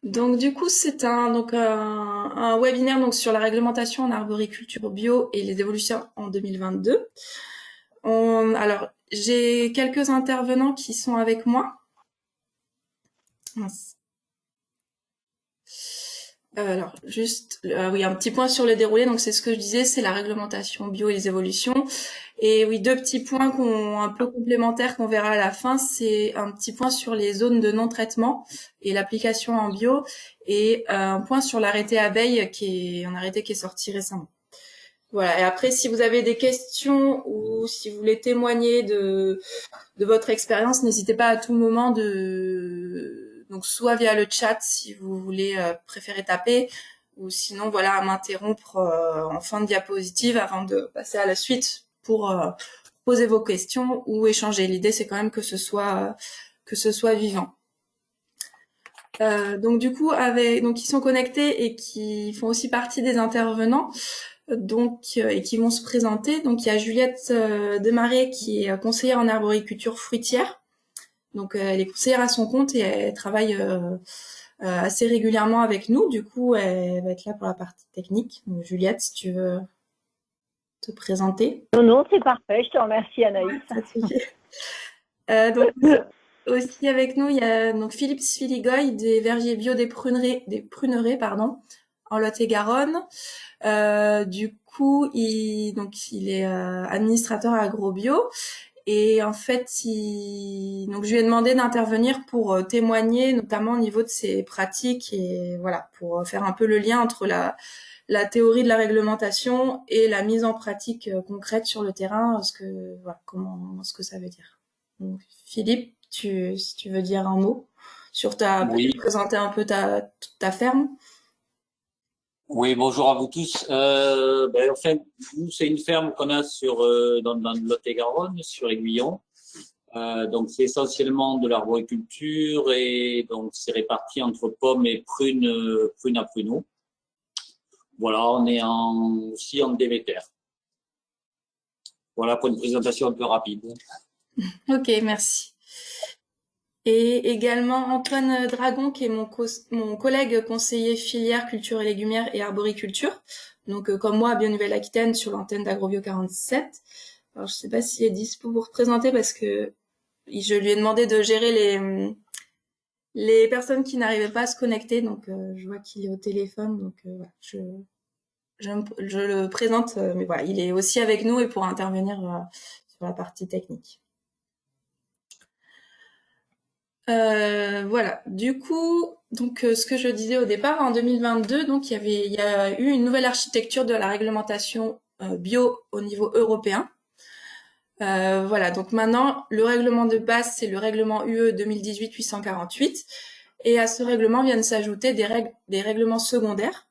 Donc du coup, c'est un webinaire donc sur la réglementation en arboriculture bio et les évolutions en 2022. Alors, j'ai quelques intervenants qui sont avec moi. Mince. Alors, juste, oui, un petit point sur le déroulé. Donc, c'est ce que je disais, c'est la réglementation bio et les évolutions. Et oui, deux petits points un peu complémentaires qu'on verra à la fin. C'est un petit point sur les zones de non-traitement et l'application en bio, et un point sur l'arrêté abeille, qui est un arrêté qui est sorti récemment. Voilà. Et après, si vous avez des questions ou si vous voulez témoigner de votre expérience, n'hésitez pas à tout moment donc soit via le chat si vous voulez préférer taper, ou sinon voilà à m'interrompre en fin de diapositive avant de passer à la suite pour poser vos questions ou échanger. L'idée c'est quand même que ce soit vivant. Donc du coup donc ils sont connectés et qui font aussi partie des intervenants. Donc et qui vont se présenter. Donc il y a Juliette Desmarais qui est conseillère en arboriculture fruitière. Donc elle est conseillère à son compte et elle travaille assez régulièrement avec nous. Du coup, elle va être là pour la partie technique. Donc, Juliette, si tu veux te présenter. Non, non, c'est parfait. Je te remercie, Anaïs. Pas de souci. Donc aussi avec nous, il y a donc Philippe Sfiligoy des vergers bio des pruneries pardon, en Lot-et-Garonne. Du coup, il est administrateur agrobio. Et en fait, donc je lui ai demandé d'intervenir pour témoigner, notamment au niveau de ses pratiques, et voilà, pour faire un peu le lien entre la théorie de la réglementation et la mise en pratique concrète sur le terrain, ce que ça veut dire. Donc, Philippe, si tu veux dire un mot sur peut-être Oui, présenter un peu ta ferme. oui, bonjour à vous tous. Enfin, nous, c'est une ferme qu'on a dans le Lot-et-Garonne, sur Aiguillon. Donc, c'est essentiellement de l'arboriculture et donc c'est réparti entre pommes et prunes à pruneaux. Voilà, on est aussi en Déméter. Voilà pour une présentation un peu rapide. Ok, merci. Et également Antoine Dragon, qui est mon collègue conseiller filière culture et légumière et arboriculture. Donc, comme moi, à Bio-Nouvelle-Aquitaine, sur l'antenne d'Agrobio 47. Alors, je sais pas s'il est dispo pour vous représenter parce que je lui ai demandé de gérer les personnes qui n'arrivaient pas à se connecter. Donc, je vois qu'il est au téléphone. Donc, voilà, je le présente. Mais voilà, il est aussi avec nous et pour intervenir sur la partie technique. Voilà. Du coup, donc ce que je disais au départ, en 2022, donc il y a eu une nouvelle architecture de la réglementation bio au niveau européen. Voilà. Donc maintenant, le règlement de base, c'est le règlement UE 2018-848, et à ce règlement viennent s'ajouter des règlements secondaires.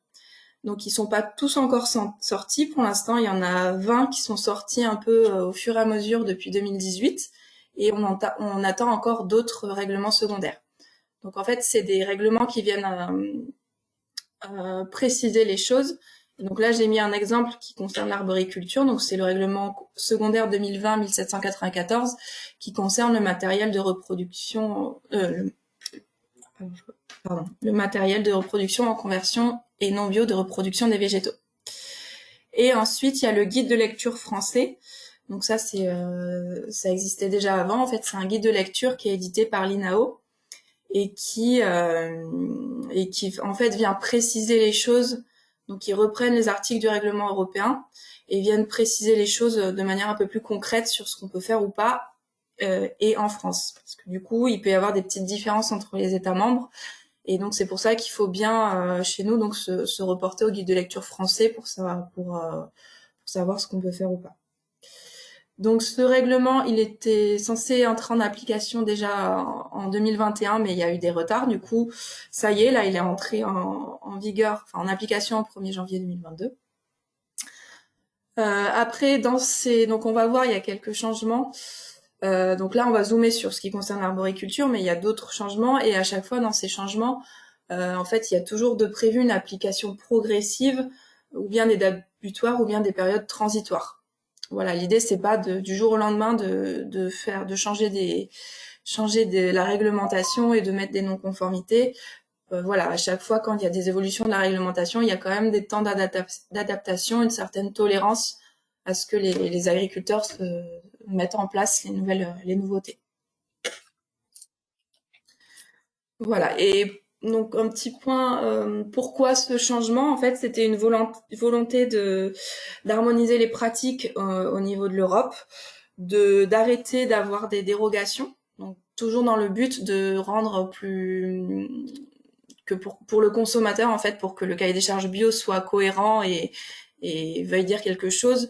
Donc ils sont pas tous encore sortis pour l'instant. Il y en a 20 qui sont sortis un peu au fur et à mesure depuis 2018, et on attend encore d'autres règlements secondaires. Donc en fait, c'est des règlements qui viennent préciser les choses. Et donc là, j'ai mis un exemple qui concerne l'arboriculture. Donc c'est le règlement secondaire 2020-1794 qui concerne le matériel de reproduction, le matériel de reproduction en conversion et non bio de reproduction des végétaux. Et ensuite, il y a le guide de lecture français. Donc ça, ça existait déjà avant. En fait, c'est un guide de lecture qui est édité par l'INAO et qui en fait vient préciser les choses. Donc ils reprennent les articles du règlement européen et viennent préciser les choses de manière un peu plus concrète sur ce qu'on peut faire ou pas, et en France, parce que du coup il peut y avoir des petites différences entre les États membres, et donc c'est pour ça qu'il faut bien chez nous donc se reporter au guide de lecture français pour savoir ce qu'on peut faire ou pas. Donc ce règlement, il était censé entrer en application déjà en 2021, mais il y a eu des retards. Du coup, ça y est, là, il est entré en vigueur, enfin en application au 1er janvier 2022. Après, donc on va voir, il y a quelques changements. Donc là, on va zoomer sur ce qui concerne l'arboriculture, mais il y a d'autres changements, et à chaque fois dans ces changements, en fait, il y a toujours de prévu une application progressive, ou bien des dates butoirs, ou bien des périodes transitoires. Voilà, l'idée c'est pas du jour au lendemain de changer la réglementation et de mettre des non-conformités. voilà, à chaque fois quand il y a des évolutions de la réglementation, il y a quand même des temps d'adaptation, une certaine tolérance à ce que les agriculteurs mettent en place les nouveautés. Voilà. Et donc un petit point, pourquoi ce changement? En fait, c'était une volonté d'harmoniser les pratiques au niveau de l'Europe, d'arrêter d'avoir des dérogations. Donc toujours dans le but de rendre plus que pour le consommateur, en fait, pour que le cahier des charges bio soit cohérent et veuille dire quelque chose.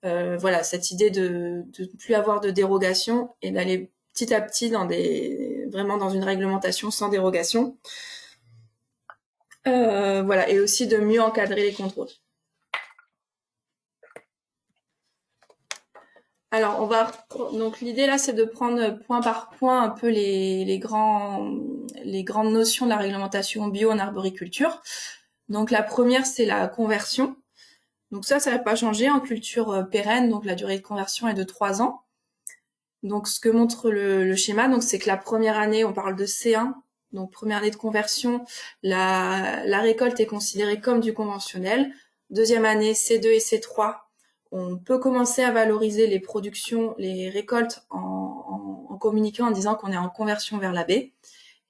Voilà, cette idée de ne plus avoir de dérogation et d'aller petit à petit vraiment dans une réglementation sans dérogation. Voilà, et aussi de mieux encadrer les contrôles. Alors, donc l'idée là, c'est de prendre point par point un peu les grandes notions de la réglementation bio en arboriculture. Donc la première, c'est la conversion. Donc ça va pas changer en culture pérenne. Donc la durée de conversion est de 3 ans. Donc ce que montre le schéma, donc c'est que la première année, on parle de C1. Donc première année de conversion, la récolte est considérée comme du conventionnel. Deuxième année, C2 et C3, on peut commencer à valoriser les productions, les récoltes en communiquant en disant qu'on est en conversion vers la baie.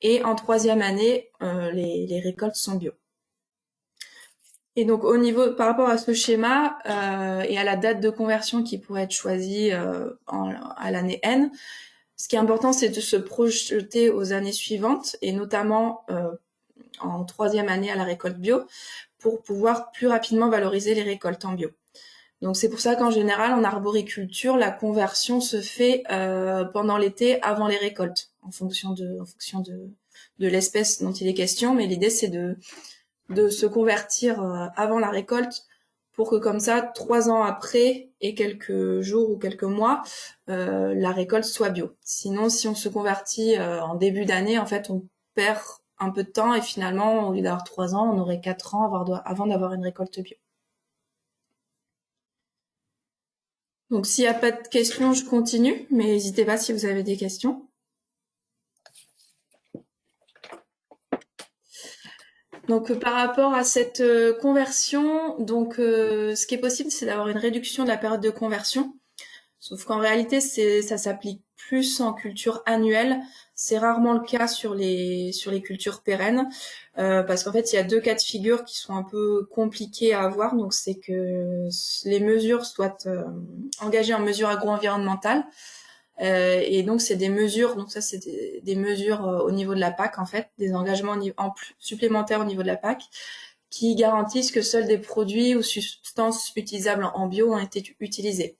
Et en troisième année, les récoltes sont bio. Et donc par rapport à ce schéma et à la date de conversion qui pourrait être choisie à l'année N, ce qui est important, c'est de se projeter aux années suivantes et notamment en troisième année à la récolte bio pour pouvoir plus rapidement valoriser les récoltes en bio. Donc c'est pour ça qu'en général, en arboriculture, la conversion se fait pendant l'été avant les récoltes, en fonction de l'espèce dont il est question. Mais l'idée, c'est de se convertir avant la récolte pour que comme ça, 3 ans après et quelques jours ou quelques mois, la récolte soit bio. Sinon, si on se convertit en début d'année, en fait, on perd un peu de temps et finalement, au lieu d'avoir 3 ans, on aurait 4 ans avant d'avoir une récolte bio. Donc, s'il n'y a pas de questions, je continue, mais n'hésitez pas si vous avez des questions. Donc, par rapport à cette conversion, donc ce qui est possible, c'est d'avoir une réduction de la période de conversion. Sauf qu'en réalité, ça s'applique plus en culture annuelle. C'est rarement le cas sur les cultures pérennes, parce qu'en fait, il y a 2 cas de figure qui sont un peu compliqués à avoir. Donc, c'est que les mesures soient engagées en mesures agro-environnementales. Et donc, c'est des mesures. Donc, ça, c'est des mesures au niveau de la PAC, en fait, des engagements supplémentaires au niveau de la PAC, qui garantissent que seuls des produits ou substances utilisables en bio ont été utilisés.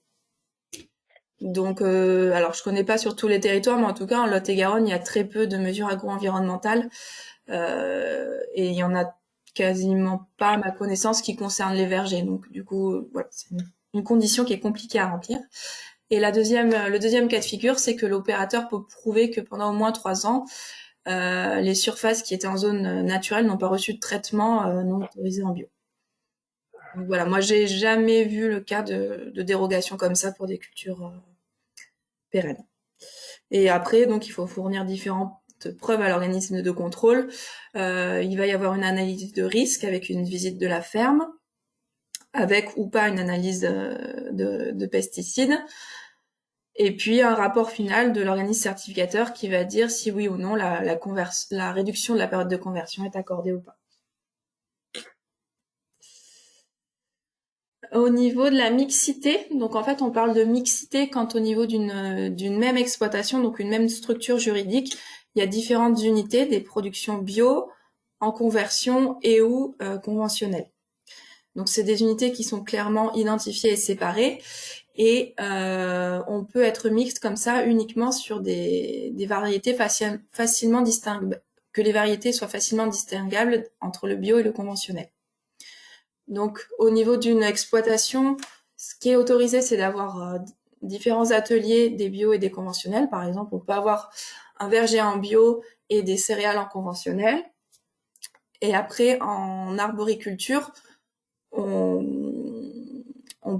Donc, alors je connais pas sur tous les territoires, mais en tout cas en Lot-et-Garonne, il y a très peu de mesures agro-environnementales et il y en a quasiment pas, à ma connaissance, qui concernent les vergers. Donc, du coup, voilà, c'est une condition qui est compliquée à remplir. Et le deuxième cas de figure, c'est que l'opérateur peut prouver que pendant au moins 3 ans, les surfaces qui étaient en zone naturelle n'ont pas reçu de traitement non autorisé en bio. Donc voilà, moi j'ai jamais vu le cas de dérogation comme ça pour des cultures pérennes. Et après, donc, il faut fournir différentes preuves à l'organisme de contrôle. Il va y avoir une analyse de risque avec une visite de la ferme, avec ou pas une analyse de pesticides, et puis un rapport final de l'organisme certificateur qui va dire si oui ou non la réduction de la période de conversion est accordée ou pas. Au niveau de la mixité, donc en fait on parle de mixité quand au niveau d'une même exploitation, donc une même structure juridique, il y a différentes unités, des productions bio, en conversion et ou conventionnelles. Donc c'est des unités qui sont clairement identifiées et séparées, et on peut être mixte comme ça uniquement sur des variétés facilement distinguables, que les variétés soient facilement distinguables entre le bio et le conventionnel. Donc, au niveau d'une exploitation, ce qui est autorisé, c'est d'avoir différents ateliers, des bio et des conventionnels. Par exemple, on peut avoir un verger en bio et des céréales en conventionnel. Et après, en arboriculture, on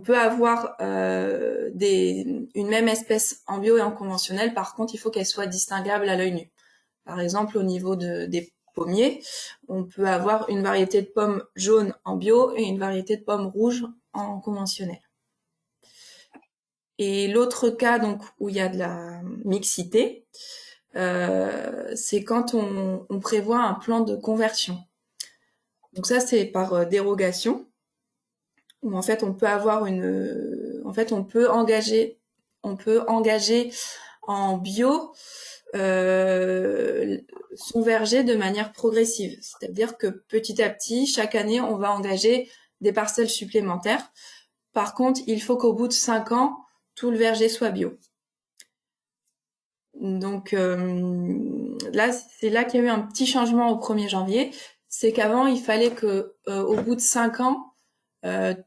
peut avoir une même espèce en bio et en conventionnel. Par contre, il faut qu'elle soit distinguable à l'œil nu. Par exemple, au niveau des pommier, on peut avoir une variété de pommes jaunes en bio et une variété de pommes rouges en conventionnel. Et l'autre cas donc où il y a de la mixité, c'est quand on prévoit un plan de conversion. Donc ça, c'est par dérogation, où en fait on peut avoir on peut engager en bio son verger de manière progressive. C'est-à-dire que petit à petit, chaque année, on va engager des parcelles supplémentaires. Par contre, il faut qu'au bout de 5 ans, tout le verger soit bio. Donc là, c'est là qu'il y a eu un petit changement au 1er janvier. C'est qu'avant, il fallait que au bout de 5 ans,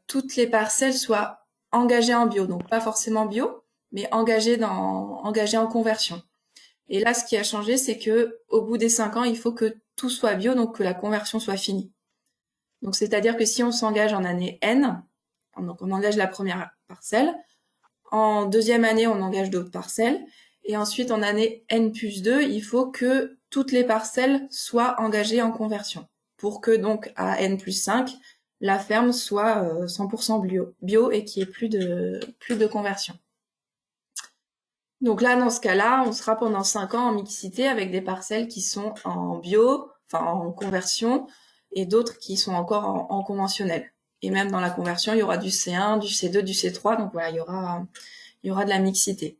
toutes les parcelles soient engagées en bio. Donc pas forcément bio, mais engagées en conversion. Et là, ce qui a changé, c'est que au bout des 5 ans, il faut que tout soit bio, donc que la conversion soit finie. Donc c'est-à-dire que si on s'engage en année N, donc on engage la première parcelle, en deuxième année, on engage d'autres parcelles, et ensuite en année N+2, il faut que toutes les parcelles soient engagées en conversion, pour que donc à N+5, la ferme soit 100% bio et qu'il n'y ait plus de conversion. Donc là, dans ce cas-là, on sera pendant 5 ans en mixité avec des parcelles qui sont en bio, enfin en conversion, et d'autres qui sont encore en conventionnel. Et même dans la conversion, il y aura du C1, du C2, du C3, donc voilà, il y aura de la mixité.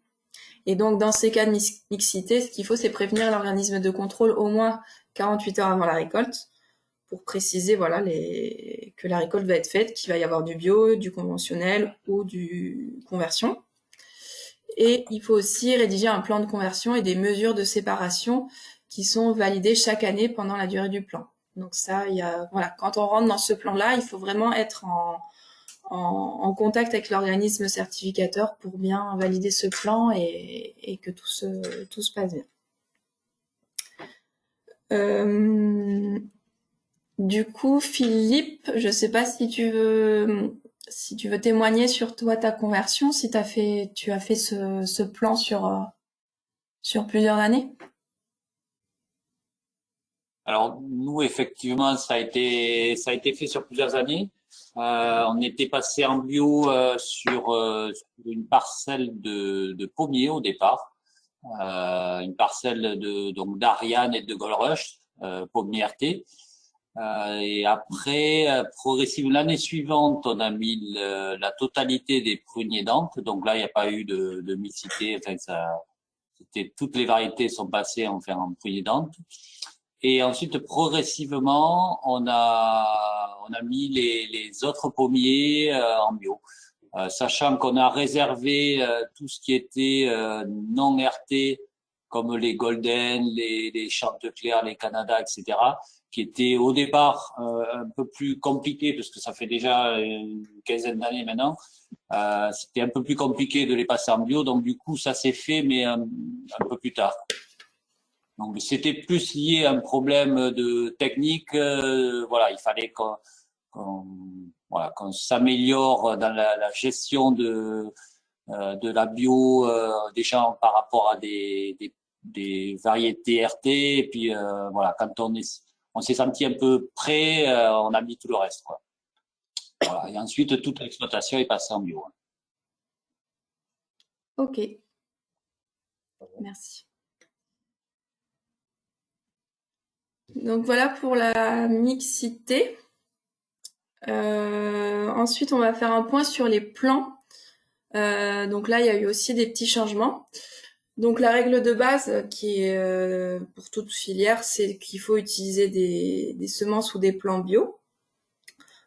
Et donc, dans ces cas de mixité, ce qu'il faut, c'est prévenir l'organisme de contrôle au moins 48 heures avant la récolte, pour préciser voilà, que la récolte va être faite, qu'il va y avoir du bio, du conventionnel ou du conversion. Et il faut aussi rédiger un plan de conversion et des mesures de séparation qui sont validées chaque année pendant la durée du plan. Donc ça, voilà, quand on rentre dans ce plan-là, il faut vraiment être en contact avec l'organisme certificateur pour bien valider ce plan et que tout se passe bien. Du coup, Philippe, je sais pas si tu veux témoigner sur toi ta conversion, si tu as fait ce plan sur plusieurs années. Alors nous, effectivement, ça a été fait sur plusieurs années. On était passé en bio sur une parcelle de pommiers au départ, une parcelle donc d'Ariane et de Golrush, pommiers RT. Et après, progressivement, l'année suivante, on a mis la totalité des pruniers d'Ante. Donc là, il n'y a pas eu de mixité. Enfin, toutes les variétés sont passées en pruniers d'Ante. Et ensuite, progressivement, on a mis les autres pommiers en bio, sachant qu'on a réservé tout ce qui était non RT, comme les Golden, les Chantecler, les Canada, etc., qui étaient au départ un peu plus compliqués, parce que ça fait déjà une quinzaine d'années maintenant. C'était un peu plus compliqué de les passer en bio, donc du coup, ça s'est fait, mais un peu plus tard. Donc c'était plus lié à un problème de technique. Voilà, il fallait qu'on s'améliore dans la gestion de la bio déjà par rapport à des variétés RT. Et puis voilà, quand on s'est senti un peu prêt, on a mis tout le reste, quoi. Voilà. Et ensuite toute l'exploitation est passée en bio. Ok, merci. Donc voilà pour la mixité. Ensuite, on va faire un point sur les plans. Donc là, il y a eu aussi des petits changements. Donc la règle de base qui est pour toute filière, c'est qu'il faut utiliser des semences ou des plants bio.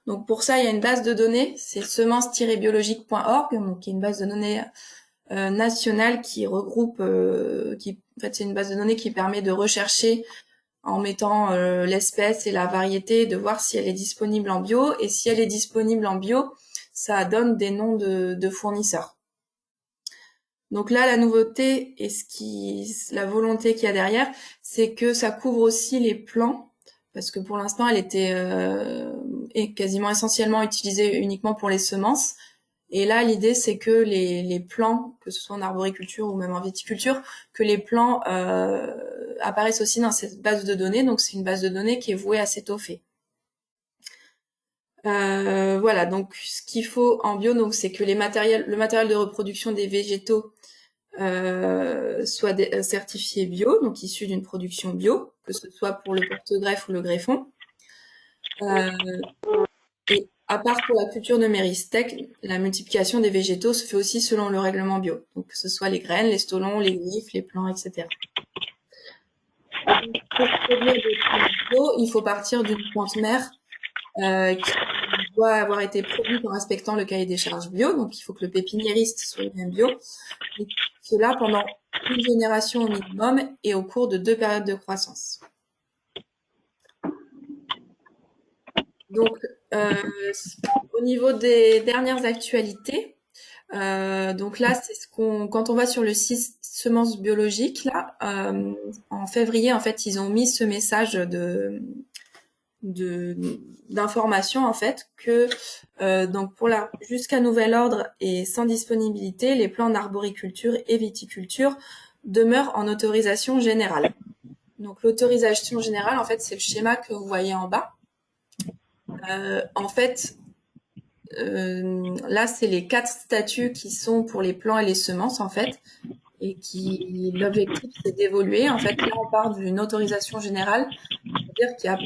Donc pour ça, il y a une base de données, c'est semences-biologique.org, donc qui est une base de données nationale qui regroupe, en fait c'est une base de données qui permet de rechercher en mettant l'espèce et la variété, de voir si elle est disponible en bio, et si elle est disponible en bio, ça donne des noms de fournisseurs. Donc là, la nouveauté et la volonté qu'il y a derrière, c'est que ça couvre aussi les plants, parce que pour l'instant, elle était quasiment essentiellement utilisée uniquement pour les semences. Et là, l'idée, c'est que les plants, que ce soit en arboriculture ou même en viticulture, que les plants apparaissent aussi dans cette base de données. Donc, c'est une base de données qui est vouée à s'étoffer. Voilà, donc ce qu'il faut en bio, donc c'est que le matériel de reproduction des végétaux soit certifié bio, donc issu d'une production bio, que ce soit pour le porte-greffe ou le greffon. Et à part pour la culture de méristèque, la multiplication des végétaux se fait aussi selon le règlement bio, donc que ce soit les graines, les stolons, les glyphes, les plants, etc. Donc, pour produire des plants bio, il faut partir d'une plante mère qui doit avoir été produite en respectant le cahier des charges bio, donc il faut que le pépiniériste soit bien bio, et cela pendant une génération au minimum et au cours de 2 périodes de croissance. Donc, au niveau des dernières actualités, donc là, c'est quand on va sur le site Semences Biologiques, là, en février, en fait, ils ont mis ce message d'information en fait que donc jusqu'à nouvel ordre et sans disponibilité, les plans d'arboriculture et viticulture demeurent en autorisation générale. Donc l'autorisation générale, en fait, c'est le schéma que vous voyez en bas. En fait, là, c'est les 4 statuts qui sont pour les plants et les semences, en fait, et l'objectif, c'est d'évoluer. En fait, là, on part d'une autorisation générale, c'est-à-dire qu'il y a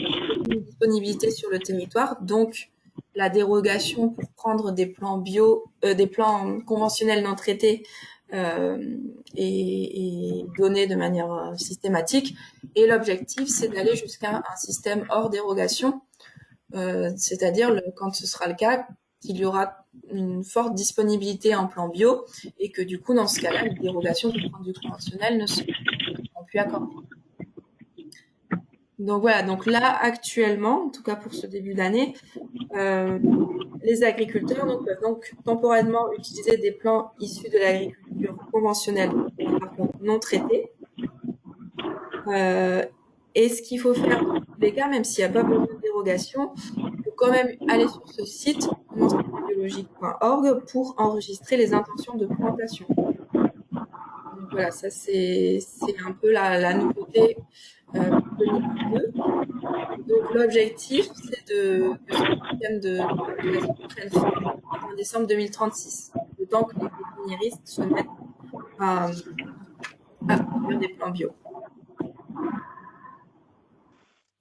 une disponibilité sur le territoire, donc la dérogation pour prendre des plants bio, des plants conventionnels non traités est donnée de manière systématique. Et l'objectif, c'est d'aller jusqu'à un système hors dérogation, c'est-à-dire quand ce sera le cas, qu'il y aura une forte disponibilité en plan bio et que du coup, dans ce cas-là, les dérogations pour prendre du conventionnel ne seront plus accordées. Donc voilà, donc là, actuellement, en tout cas pour ce début d'année, les agriculteurs peuvent donc temporairement utiliser des plants issus de l'agriculture conventionnelle, par contre non traités. Et ce qu'il faut faire dans tous les cas, même s'il n'y a pas besoin de dérogation, il faut quand même aller sur ce site semencebiologique.org pour enregistrer les intentions de plantation. Donc voilà, ça c'est un peu la nouveauté 2022. Donc l'objectif, c'est que ce système de prenne fin en décembre 2036, le temps que les pépiniéristes se mettent à produire des plants bio.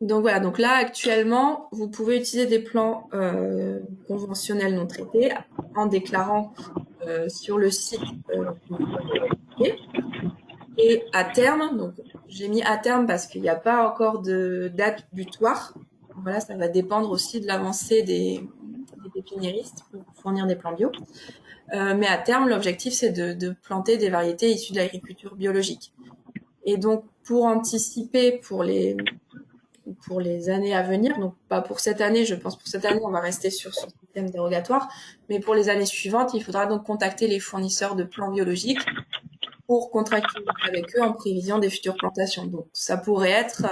Donc voilà, donc là actuellement, vous pouvez utiliser des plants conventionnels non traités en déclarant sur le site et à terme, donc j'ai mis à terme parce qu'il n'y a pas encore de date butoir. Voilà, ça va dépendre aussi de l'avancée des pépiniéristes pour fournir des plants bio. Mais à terme, l'objectif, c'est de planter des variétés issues de l'agriculture biologique. Et donc, pour anticiper pour les années à venir, donc pas pour cette année, je pense pour cette année, on va rester sur ce système dérogatoire, mais pour les années suivantes, il faudra donc contacter les fournisseurs de plants biologiques pour contractualiser avec eux en prévision des futures plantations. Donc, ça pourrait être,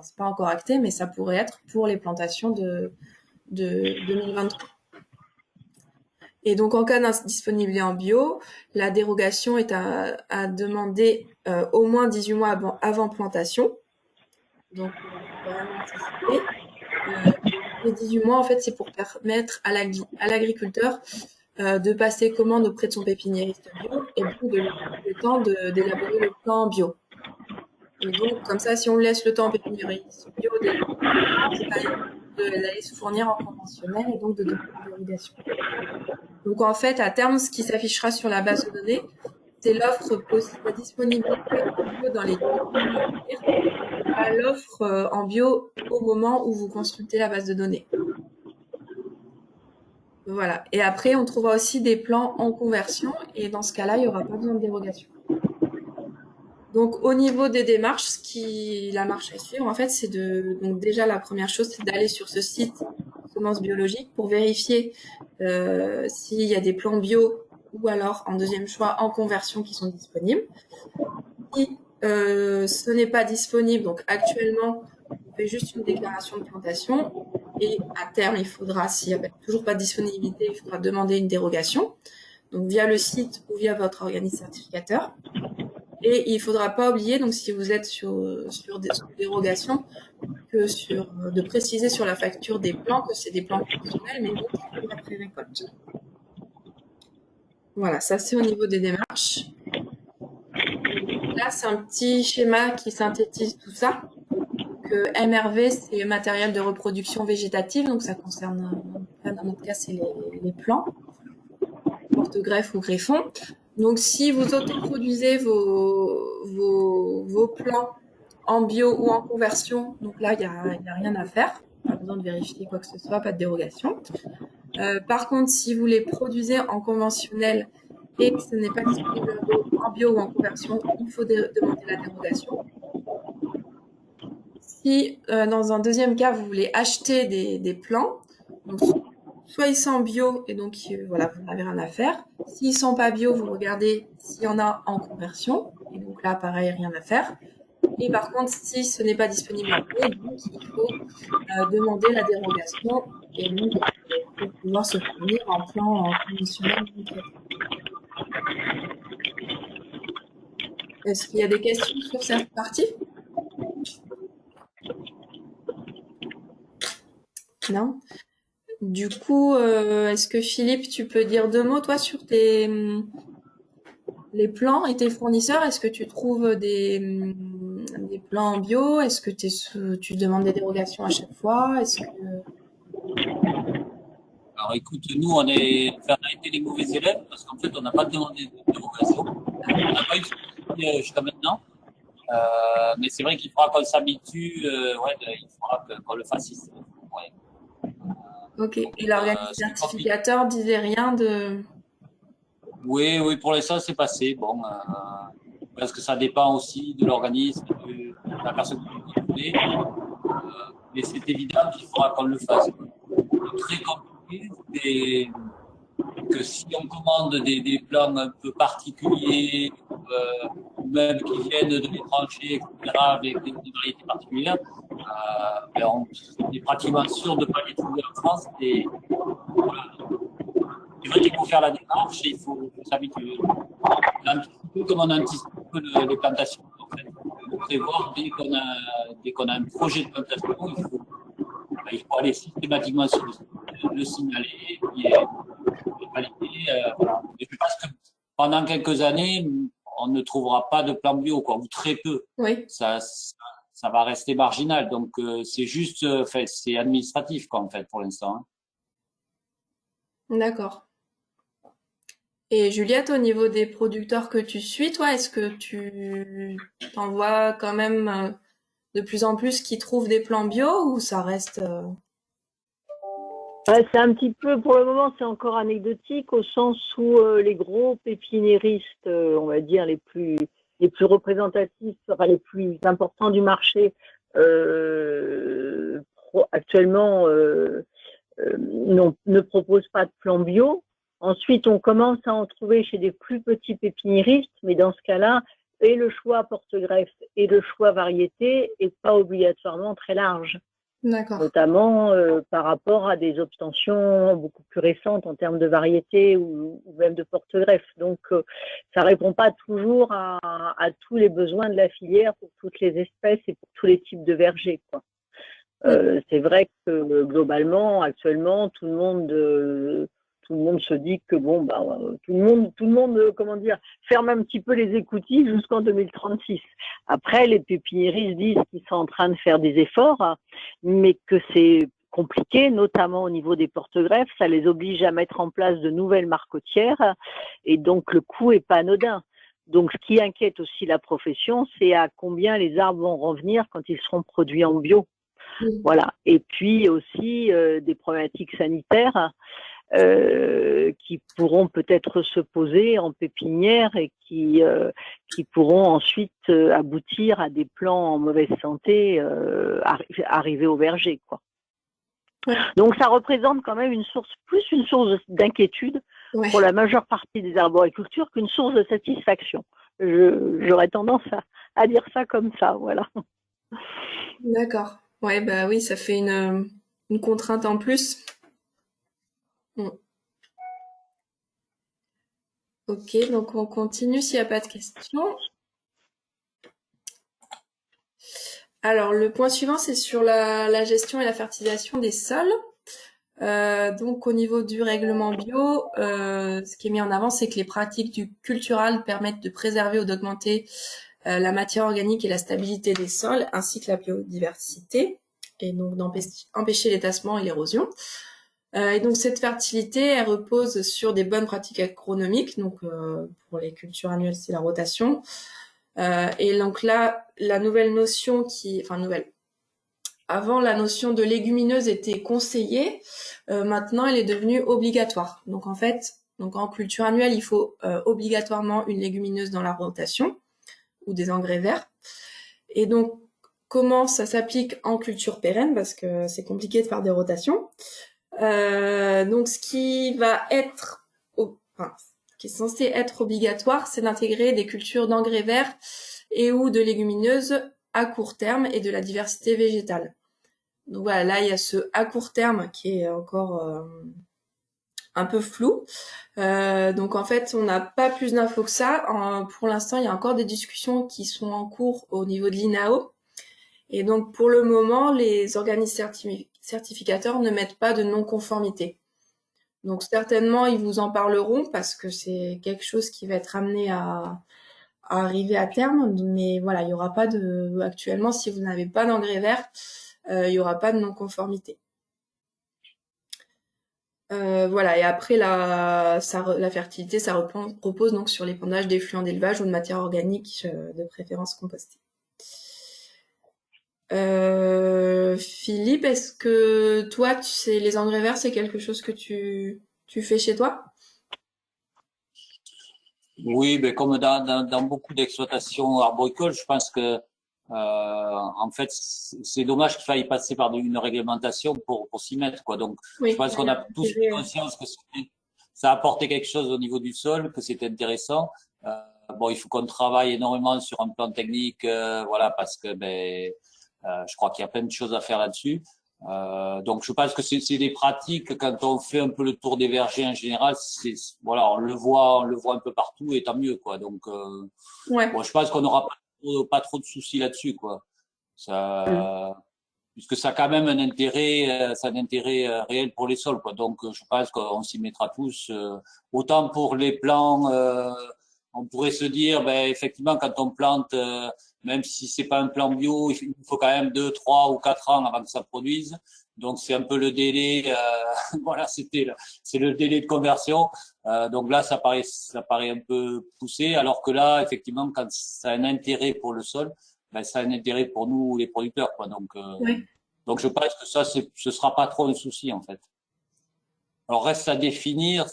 c'est pas encore acté, mais ça pourrait être pour les plantations de 2023. Et donc, en cas d'indisponibilité en bio, la dérogation est à demander au moins 18 mois avant plantation. Donc, on va anticiper. Les 18 mois, en fait, c'est pour permettre à l'agriculteur de passer commande auprès de son pépiniériste bio et donc de lui donner le temps d'élaborer le plan bio. Et donc, comme ça, si on laisse le temps au pépiniériste bio d'aller se fournir en conventionnel et donc de donner une dérogation. Donc, en fait, à terme, ce qui s'affichera sur la base de données, c'est la disponibilité en bio dans les 2 mois, pas l'offre en bio au moment où vous consultez la base de données. Voilà. Et après, on trouvera aussi des plans en conversion et dans ce cas-là, il n'y aura pas besoin de dérogation. Donc, au niveau des démarches, la marche à suivre, en fait, c'est donc déjà, la première chose, c'est d'aller sur ce site Semences Biologiques pour vérifier s'il y a des plants bio ou alors, en deuxième choix, en conversion qui sont disponibles. Si ce n'est pas disponible, donc actuellement, on fait juste une déclaration de plantation et à terme, il faudra, s'il n'y a toujours pas de disponibilité, il faudra demander une dérogation, donc via le site ou via votre organisme certificateur. Et il faudra pas oublier, donc si vous êtes sur des dérogations, de préciser sur la facture des plants que c'est des plants conventionnels, mais non traités après récolte. Voilà, ça c'est au niveau des démarches. Là, c'est un petit schéma qui synthétise tout ça. Que MRV, c'est matériel de reproduction végétative, donc ça concerne, dans notre cas, c'est les plants, porte-greffe ou greffons. Donc, si vous autoproduisez vos plants en bio ou en conversion, donc là, il y a rien à faire. Pas besoin de vérifier quoi que ce soit, pas de dérogation. Par contre, si vous les produisez en conventionnel et que ce n'est pas disponible en bio ou en conversion, il faut demander la dérogation. Si dans un deuxième cas, vous voulez acheter des plants, donc soit ils sont bio et donc voilà, vous n'avez rien à faire. S'ils sont pas bio, vous regardez s'il y en a en conversion et donc là, pareil, rien à faire. Et par contre, si ce n'est pas disponible en bio, donc il faut demander la dérogation et donc pour pouvoir se fournir en plan conventionnel. Est-ce qu'il y a des questions sur cette partie? Non? Du coup, est-ce que Philippe, tu peux dire 2 mots, toi, sur les plans et tes fournisseurs? Est-ce que tu trouves des plans en bio? Est-ce que tu demandes des dérogations à chaque fois? Alors écoute, nous, on a été les mauvais élèves parce qu'en fait, on n'a pas demandé de dérogation. On n'a pas eu de soucis jusqu'à maintenant. Mais c'est vrai qu'il faudra qu'on s'habitue, il faudra qu'on le fasse ici. Ouais. Ok. Et l'organisme certificateur disait rien de... Oui, pour l'instant, c'est passé. Bon, parce que ça dépend aussi de l'organisme, de la personne qui est contrôlée. Mais c'est évident qu'il faudra qu'on le fasse. Le très compliqué, c'est que si on commande des plans un peu particuliers, ou même qui viennent de l'étranger, etc., avec des variétés particulières, on est pratiquement sûr de ne pas les trouver en France. Et voilà. C'est vrai qu'il faut faire la démarche et il faut s'habituer. Un petit peu comme on anticipe les plantations. En fait. Il faut prévoir dès qu'on a un projet de plantation, il faut aller systématiquement sur le signaler et puis valider. Voilà. Et je pense que pendant quelques années, on ne trouvera pas de plan bio, quoi, ou très peu. Oui. Ça va rester marginal. Donc c'est juste, c'est administratif, quoi, en fait, pour l'instant. Hein. D'accord. Et Juliette, au niveau des producteurs que tu suis, toi, est-ce que tu t'en vois quand même de plus en plus qui trouvent des plans bio ou ça reste... C'est un petit peu, pour le moment, c'est encore anecdotique au sens où les gros pépiniéristes, on va dire les plus représentatifs, enfin les plus importants du marché, actuellement ne proposent pas de plan bio. Ensuite, on commence à en trouver chez des plus petits pépiniéristes, mais dans ce cas-là, et le choix porte-greffe et le choix variété n'est pas obligatoirement très large. Notamment par rapport à des obtentions beaucoup plus récentes en termes de variété ou même de porte-greffe. Donc, ça répond pas toujours à tous les besoins de la filière pour toutes les espèces et pour tous les types de vergers, quoi. C'est vrai que globalement, actuellement, tout le monde se dit que bon, bah, tout le monde, comment dire, ferme un petit peu les écoutilles jusqu'en 2036. Après, les pépiniéristes disent qu'ils sont en train de faire des efforts, mais que c'est compliqué, notamment au niveau des porte-greffes. Ça les oblige à mettre en place de nouvelles marcotières, et donc le coût est pas anodin. Donc, ce qui inquiète aussi la profession, c'est à combien les arbres vont revenir quand ils seront produits en bio. Voilà. Et puis aussi des problématiques sanitaires qui pourront peut-être se poser en pépinière et qui pourront ensuite aboutir à des plants en mauvaise santé arrivés au verger, quoi. Ouais. Donc ça représente quand même une source d'inquiétude pour la majeure partie des arboricultures qu'une source de satisfaction. J'aurais tendance à dire ça comme ça, voilà. D'accord. Ouais, bah oui, ça fait une contrainte en plus. Ok, donc on continue s'il n'y a pas de questions. Alors, le point suivant, c'est sur la gestion et la fertilisation des sols. Donc, au niveau du règlement bio, ce qui est mis en avant, c'est que les pratiques du cultural permettent de préserver ou d'augmenter la matière organique et la stabilité des sols, ainsi que la biodiversité, et donc d'empêcher les tassements et l'érosion. Et donc cette fertilité, elle repose sur des bonnes pratiques agronomiques. Donc pour les cultures annuelles, c'est la rotation. Et donc là, la nouvelle notion avant, la notion de légumineuse était conseillée. Maintenant, elle est devenue obligatoire. Donc en fait, donc en culture annuelle, il faut obligatoirement une légumineuse dans la rotation ou des engrais verts. Et donc, comment ça s'applique en culture pérenne, parce que c'est compliqué de faire des rotations. Donc, ce qui va être, qui est censé être obligatoire, c'est d'intégrer des cultures d'engrais verts et ou de légumineuses à court terme et de la diversité végétale. Donc voilà, là il y a ce à court terme qui est encore un peu flou. Donc en fait, on n'a pas plus d'infos que ça. Pour l'instant, il y a encore des discussions qui sont en cours au niveau de l'INAO. Et donc pour le moment, les organismes certificateurs ne mettent pas de non-conformité. Donc certainement, ils vous en parleront parce que c'est quelque chose qui va être amené à arriver à terme. Mais voilà, il y aura pas actuellement, si vous n'avez pas d'engrais vert, il y aura pas de non-conformité. Voilà, et après la fertilité, ça repose donc sur l'épandage d'effluents d'élevage ou de matière organique, de préférence compostée. Philippe, est-ce que toi, les engrais verts, c'est quelque chose que tu fais chez toi? Oui, ben comme dans beaucoup d'exploitations arboricoles, je pense que en fait c'est dommage qu'il faille passer par une réglementation pour s'y mettre quoi. Donc je Oui, pense qu'on a tous pris conscience que ça apportait quelque chose au niveau du sol, que c'était intéressant. Bon, il faut qu'on travaille énormément sur un plan technique, voilà, parce que je crois qu'il y a plein de choses à faire là-dessus. Donc je pense que c'est des pratiques quand on fait un peu le tour des vergers en général, voilà, on le voit un peu partout et tant mieux quoi. Donc ouais. bon, je pense qu'on n'aura pas trop de soucis là-dessus quoi. Mm. Ça, puisque ça a quand même un intérêt, ça a un intérêt réel pour les sols quoi. Donc je pense qu'on s'y mettra tous. Autant pour les plants, on pourrait se dire, ben effectivement quand on plante même si c'est pas un plan bio, il faut quand même 2, 3 ou 4 ans avant que ça produise. Donc c'est un peu le délai, voilà, c'est le délai de conversion. Donc là, ça paraît un peu poussé, alors que là, effectivement, quand ça a un intérêt pour le sol, ben, ça a un intérêt pour nous les producteurs, quoi. Ouais. Donc je pense que ça, ce sera pas trop un souci en fait. Alors reste à définir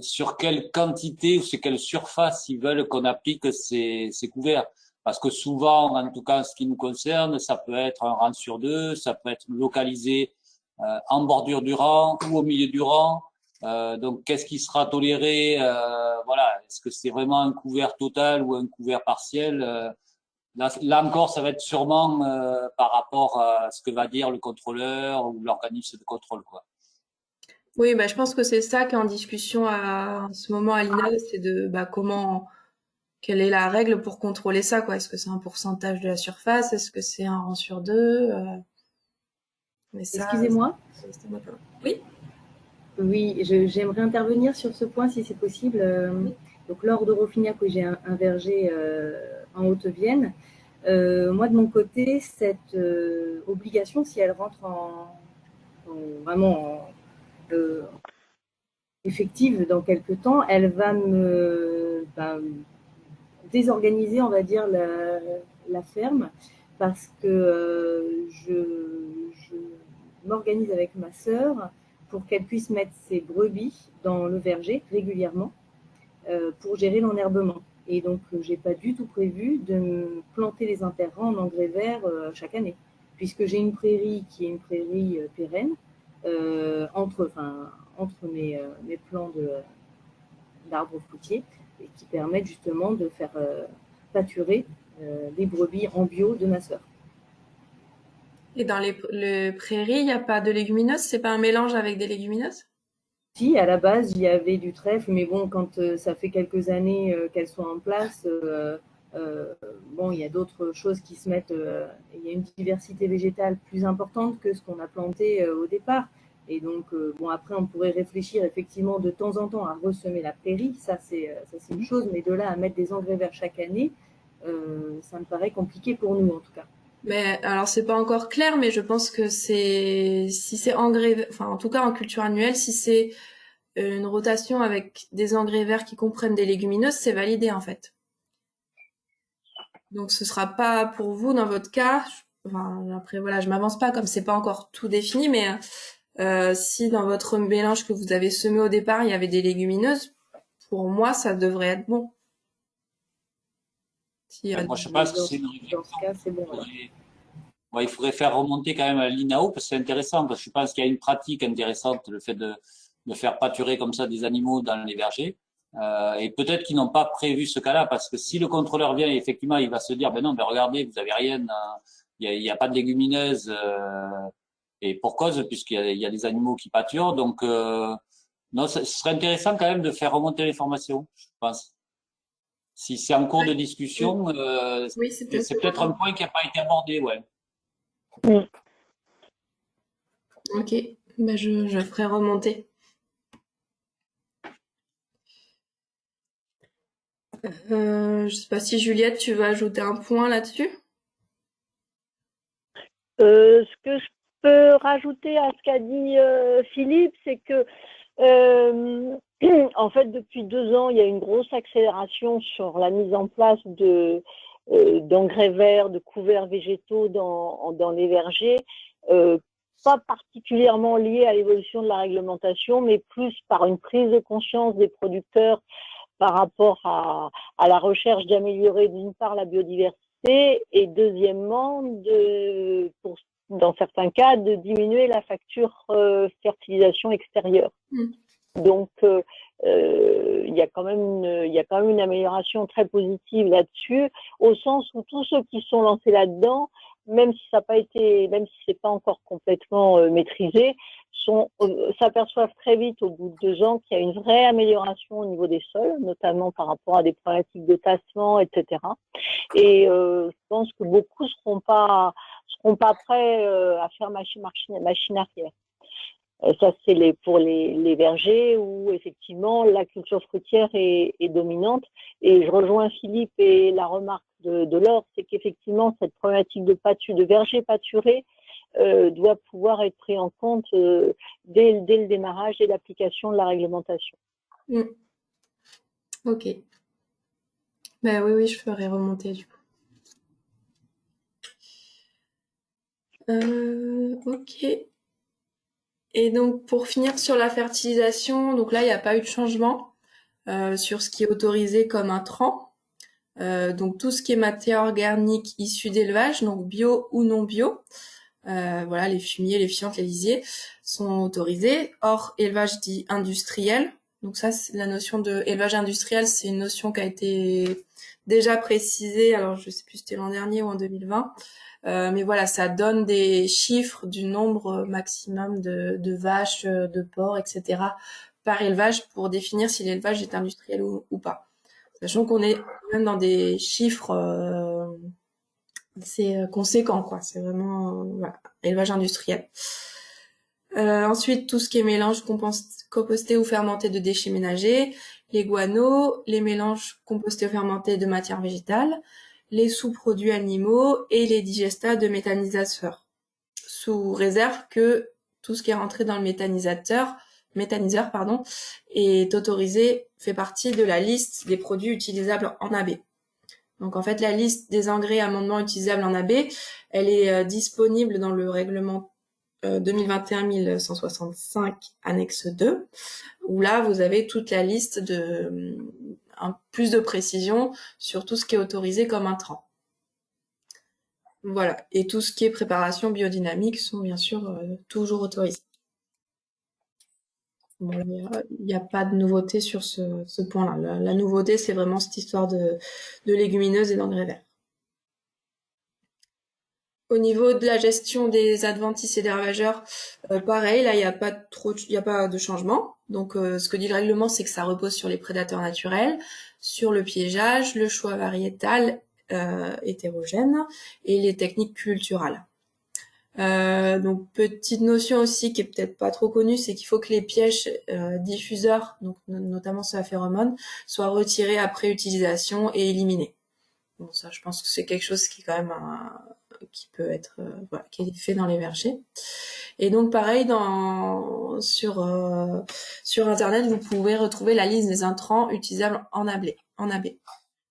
sur quelle quantité ou sur quelle surface ils veulent qu'on applique ces couverts. Parce que souvent, en tout cas, en ce qui nous concerne, ça peut être un rang sur deux, ça peut être localisé en bordure du rang ou au milieu du rang. Donc, qu'est-ce qui sera toléré voilà, est-ce que c'est vraiment un couvert total ou un couvert partiel là encore, ça va être sûrement par rapport à ce que va dire le contrôleur ou l'organisme de contrôle, quoi. Oui, bah, je pense que c'est ça qui est en discussion en ce moment à l'INAO, c'est de quelle est la règle pour contrôler ça, quoi. Est-ce que c'est un pourcentage de la surface? Est-ce que c'est un rang sur deux? Mais ça, Excusez-moi. oui. Oui, j'aimerais intervenir sur ce point si c'est possible. Donc, lors de Rofignac, où j'ai un verger en Haute-Vienne, moi de mon côté, cette obligation, si elle rentre vraiment effective dans quelques temps, elle va me désorganiser, on va dire, la ferme, parce que je m'organise avec ma sœur pour qu'elle puisse mettre ses brebis dans le verger régulièrement pour gérer l'enherbement. Et donc, j'ai pas du tout prévu de me planter les interrants en engrais vert chaque année, puisque j'ai une prairie qui est une prairie pérenne entre mes plants d'arbres fruitiers et qui permettent justement de faire pâturer les brebis en bio de ma sœur. Et dans les prairies, il n'y a pas de légumineuses? C'est pas un mélange avec des légumineuses? Si, à la base, il y avait du trèfle, mais bon, quand ça fait quelques années qu'elles sont en place, Bon, il y a d'autres choses qui se mettent, il y a une diversité végétale plus importante que ce qu'on a planté au départ. Et donc, bon, après, on pourrait réfléchir effectivement de temps en temps à ressemer la prairie, ça c'est une chose, mais de là à mettre des engrais verts chaque année, ça me paraît compliqué pour nous en tout cas. Mais alors c'est pas encore clair, mais je pense que si c'est engrais, enfin en tout cas en culture annuelle, si c'est une rotation avec des engrais verts qui comprennent des légumineuses, c'est validé en fait. Donc ce sera pas pour vous dans votre cas. Enfin après voilà, je m'avance pas comme c'est pas encore tout défini, mais si dans votre mélange que vous avez semé au départ il y avait des légumineuses, pour moi ça devrait être bon. Moi, je sais pas si c'est une réflexion. Dans ce cas, c'est bon. Ouais, il faudrait faire remonter quand même à l'INAO parce que c'est intéressant. Parce que je pense qu'il y a une pratique intéressante, le fait de faire pâturer comme ça des animaux dans les vergers. Et peut-être qu'ils n'ont pas prévu ce cas-là parce que si le contrôleur vient, effectivement, il va se dire, ben non, ben regardez, vous avez rien, il y a pas de légumineuses, et pour cause, puisqu'il y a des animaux qui pâturent. Donc, non, ce serait intéressant quand même de faire remonter l'information, je pense. Si c'est en cours de discussion, Oui, c'est peut-être un point qui n'a pas été abordé, ouais. Ok, ben je ferai remonter. Je sais pas si Juliette, tu veux ajouter un point là-dessus? Ce que je peux rajouter à ce qu'a dit Philippe, c'est que en fait, depuis 2 ans, il y a une grosse accélération sur la mise en place d'engrais verts, de couverts végétaux dans les vergers, pas particulièrement lié à l'évolution de la réglementation, mais plus par une prise de conscience des producteurs par rapport à la recherche d'améliorer d'une part la biodiversité et deuxièmement, dans certains cas, de diminuer la facture fertilisation extérieure. Donc, il y a quand même une amélioration très positive là-dessus, au sens où tous ceux qui sont lancés là-dedans, même si c'est pas encore complètement maîtrisé, s'aperçoivent très vite au bout de 2 ans qu'il y a une vraie amélioration au niveau des sols, notamment par rapport à des problématiques de tassement, etc. Et je pense que beaucoup seront pas prêts à faire machine arrière. Ça, c'est pour les vergers où effectivement la culture fruitière est dominante. Et je rejoins Philippe et la remarque de Laure, c'est qu'effectivement cette problématique de verger pâturé doit pouvoir être pris en compte dès le démarrage et l'application de la réglementation. Ok. Ben oui, je ferai remonter du coup. Ok. Et donc pour finir sur la fertilisation, donc là il n'y a pas eu de changement sur ce qui est autorisé comme intrant. Donc tout ce qui est matière organique issue d'élevage, donc bio ou non bio, voilà, les fumiers, les fientes, les lisiers sont autorisés. Hors élevage dit industriel. Donc ça, la notion de élevage industriel, c'est une notion qui a été déjà précisée. Alors je sais plus si c'était l'an dernier ou en 2020. Mais voilà, ça donne des chiffres du nombre maximum de vaches, de porcs, etc. par élevage pour définir si l'élevage est industriel ou pas. Sachant qu'on est même dans des chiffres assez conséquents, quoi. C'est vraiment voilà, élevage industriel. Ensuite, tout ce qui est mélange composté ou fermenté de déchets ménagers, les guano, les mélanges compostés ou fermentés de matières végétales, les sous-produits animaux et les digestats de méthanisateurs, sous réserve que tout ce qui est rentré dans le méthaniseur, est autorisé, fait partie de la liste des produits utilisables en AB. Donc en fait, la liste des engrais amendements utilisables en AB, elle est disponible dans le règlement 2021-1165 annexe 2, où là vous avez toute la liste de plus de précision sur tout ce qui est autorisé comme intrant. Voilà, et tout ce qui est préparation biodynamique sont bien sûr toujours autorisés. Bon, il n'y a pas de nouveauté sur ce point-là. La nouveauté, c'est vraiment cette histoire de légumineuses et d'engrais verts. Au niveau de la gestion des adventices et des ravageurs, pareil, là, il n'y a pas de changement. Donc, ce que dit le règlement, c'est que ça repose sur les prédateurs naturels, sur le piégeage, le choix variétal hétérogène et les techniques culturales. Donc petite notion aussi qui est peut-être pas trop connue, c'est qu'il faut que les pièges diffuseurs, donc notamment sur la phéromone, soient retirés après utilisation et éliminés. Bon, ça, je pense que c'est quelque chose qui est quand même qui peut être voilà, qui est fait dans les vergers. Et donc pareil sur internet, vous pouvez retrouver la liste des intrants utilisables en AB.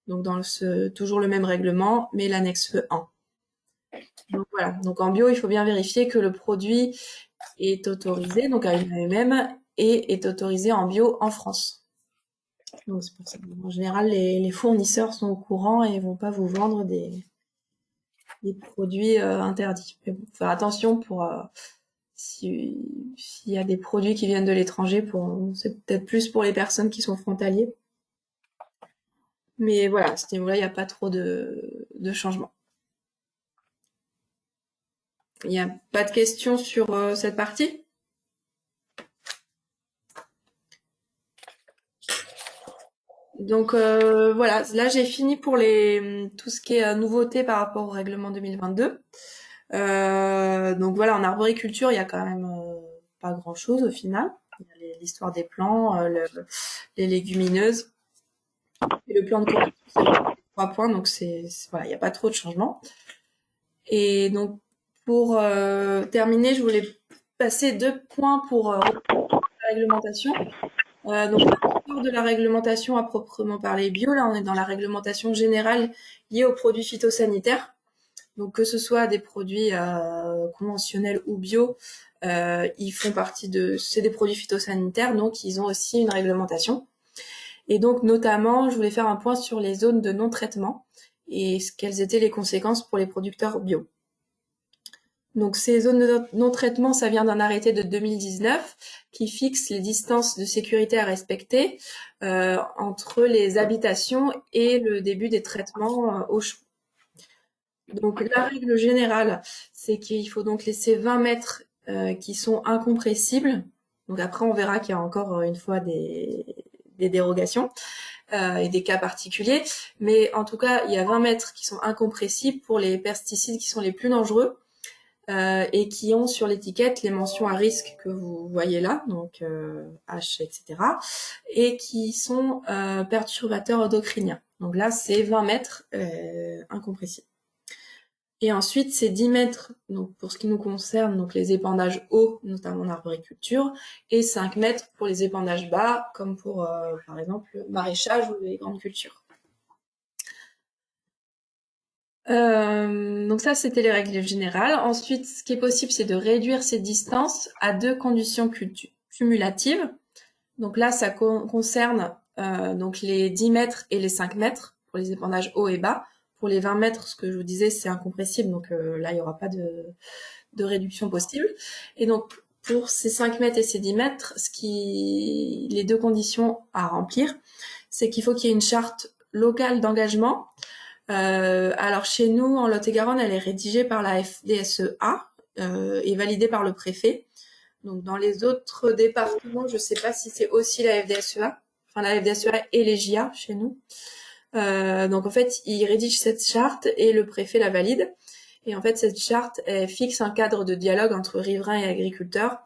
Donc toujours le même règlement, mais l'annexe 1. Donc voilà. Donc en bio, il faut bien vérifier que le produit est autorisé, donc à une AMM, et est autorisé en bio en France. Donc c'est pour ça. En général, les fournisseurs sont au courant et vont pas vous vendre des produits interdits. Mais bon, faut faire attention pour s'il y a des produits qui viennent de l'étranger, c'est peut-être plus pour les personnes qui sont frontaliers. Mais voilà, à ce niveau-là, il n'y a pas trop de changements. Il n'y a pas de questions sur cette partie? Donc voilà, là j'ai fini pour tout ce qui est nouveauté par rapport au règlement 2022. Donc voilà, en arboriculture, il y a quand même pas grand-chose au final. Il y a l'histoire des plants, les légumineuses, et le plan de correction, c'est 3 points, donc voilà, il n'y a pas trop de changements. Et donc pour terminer, je voulais passer 2 points pour la réglementation. Donc l'histoire de la réglementation à proprement parler bio, là on est dans la réglementation générale liée aux produits phytosanitaires. Donc que ce soit des produits conventionnels ou bio, ils font partie c'est des produits phytosanitaires, donc ils ont aussi une réglementation. Et donc notamment, je voulais faire un point sur les zones de non-traitement et quelles étaient les conséquences pour les producteurs bio. Donc ces zones de non-traitement, ça vient d'un arrêté de 2019 qui fixe les distances de sécurité à respecter entre les habitations et le début des traitements au champ. Donc la règle générale, c'est qu'il faut donc laisser 20 mètres qui sont incompressibles. Donc après, on verra qu'il y a encore une fois des dérogations et des cas particuliers. Mais en tout cas, il y a 20 mètres qui sont incompressibles pour les pesticides qui sont les plus dangereux et qui ont sur l'étiquette les mentions à risque que vous voyez là, donc H, etc. Et qui sont perturbateurs endocriniens. Donc là, c'est 20 mètres incompressibles. Et ensuite, c'est 10 mètres, donc pour ce qui nous concerne, donc les épandages hauts, notamment en arboriculture, et 5 mètres pour les épandages bas, comme pour, par exemple, le maraîchage ou les grandes cultures. Donc ça, c'était les règles générales. Ensuite, ce qui est possible, c'est de réduire ces distances à 2 conditions cumulatives. Donc là, ça concerne donc les 10 mètres et les 5 mètres pour les épandages hauts et bas. Pour les 20 mètres, ce que je vous disais, c'est incompressible, donc là, il n'y aura pas de réduction possible. Et donc, pour ces 5 mètres et ces 10 mètres, les 2 conditions à remplir, c'est qu'il faut qu'il y ait une charte locale d'engagement. Alors, chez nous, en Lot-et-Garonne, elle est rédigée par la FDSEA et validée par le préfet. Donc, dans les autres départements, je ne sais pas si c'est aussi la FDSEA, enfin la FDSEA et les JA chez nous. Donc en fait, il rédige cette charte et le préfet la valide. Et en fait, cette charte elle fixe un cadre de dialogue entre riverains et agriculteurs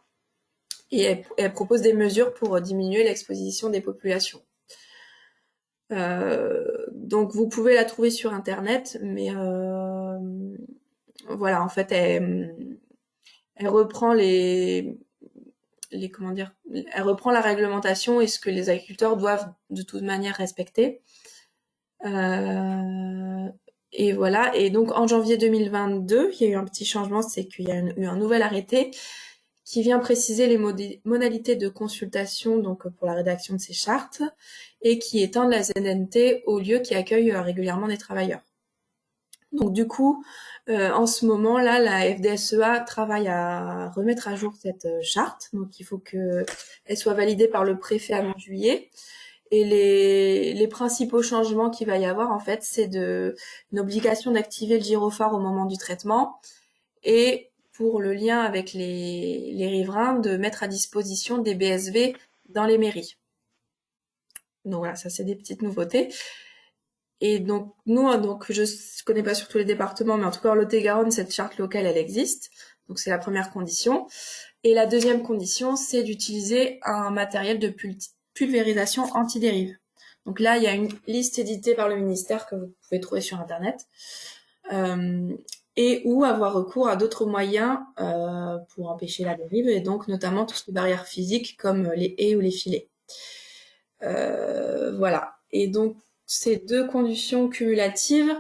et elle propose des mesures pour diminuer l'exposition des populations. Donc vous pouvez la trouver sur internet, mais voilà, en fait, elle reprend comment dire, elle reprend la réglementation et ce que les agriculteurs doivent de toute manière respecter. Et voilà. Et donc en janvier 2022, il y a eu un petit changement, c'est qu'il y a eu un nouvel arrêté qui vient préciser les modalités de consultation donc pour la rédaction de ces chartes et qui étend la ZNT aux lieux qui accueillent régulièrement des travailleurs. Donc du coup, en ce moment-là, la FDSEA travaille à remettre à jour cette charte. Donc il faut qu'elle soit validée par le préfet avant juillet. Et les principaux changements qu'il va y avoir, en fait, c'est une obligation d'activer le gyrophare au moment du traitement et pour le lien avec les riverains, de mettre à disposition des BSV dans les mairies. Donc voilà, ça c'est des petites nouveautés. Et donc nous, donc je connais pas sur tous les départements, mais en tout cas en Lot-et-Garonne, cette charte locale, elle existe. Donc c'est la première condition. Et la deuxième condition, c'est d'utiliser un matériel de pulvérisation anti-dérive. Donc là, il y a une liste éditée par le ministère que vous pouvez trouver sur Internet. Et ou avoir recours à d'autres moyens pour empêcher la dérive, et donc notamment toutes les barrières physiques comme les haies ou les filets. Voilà. Et donc ces deux conditions cumulatives,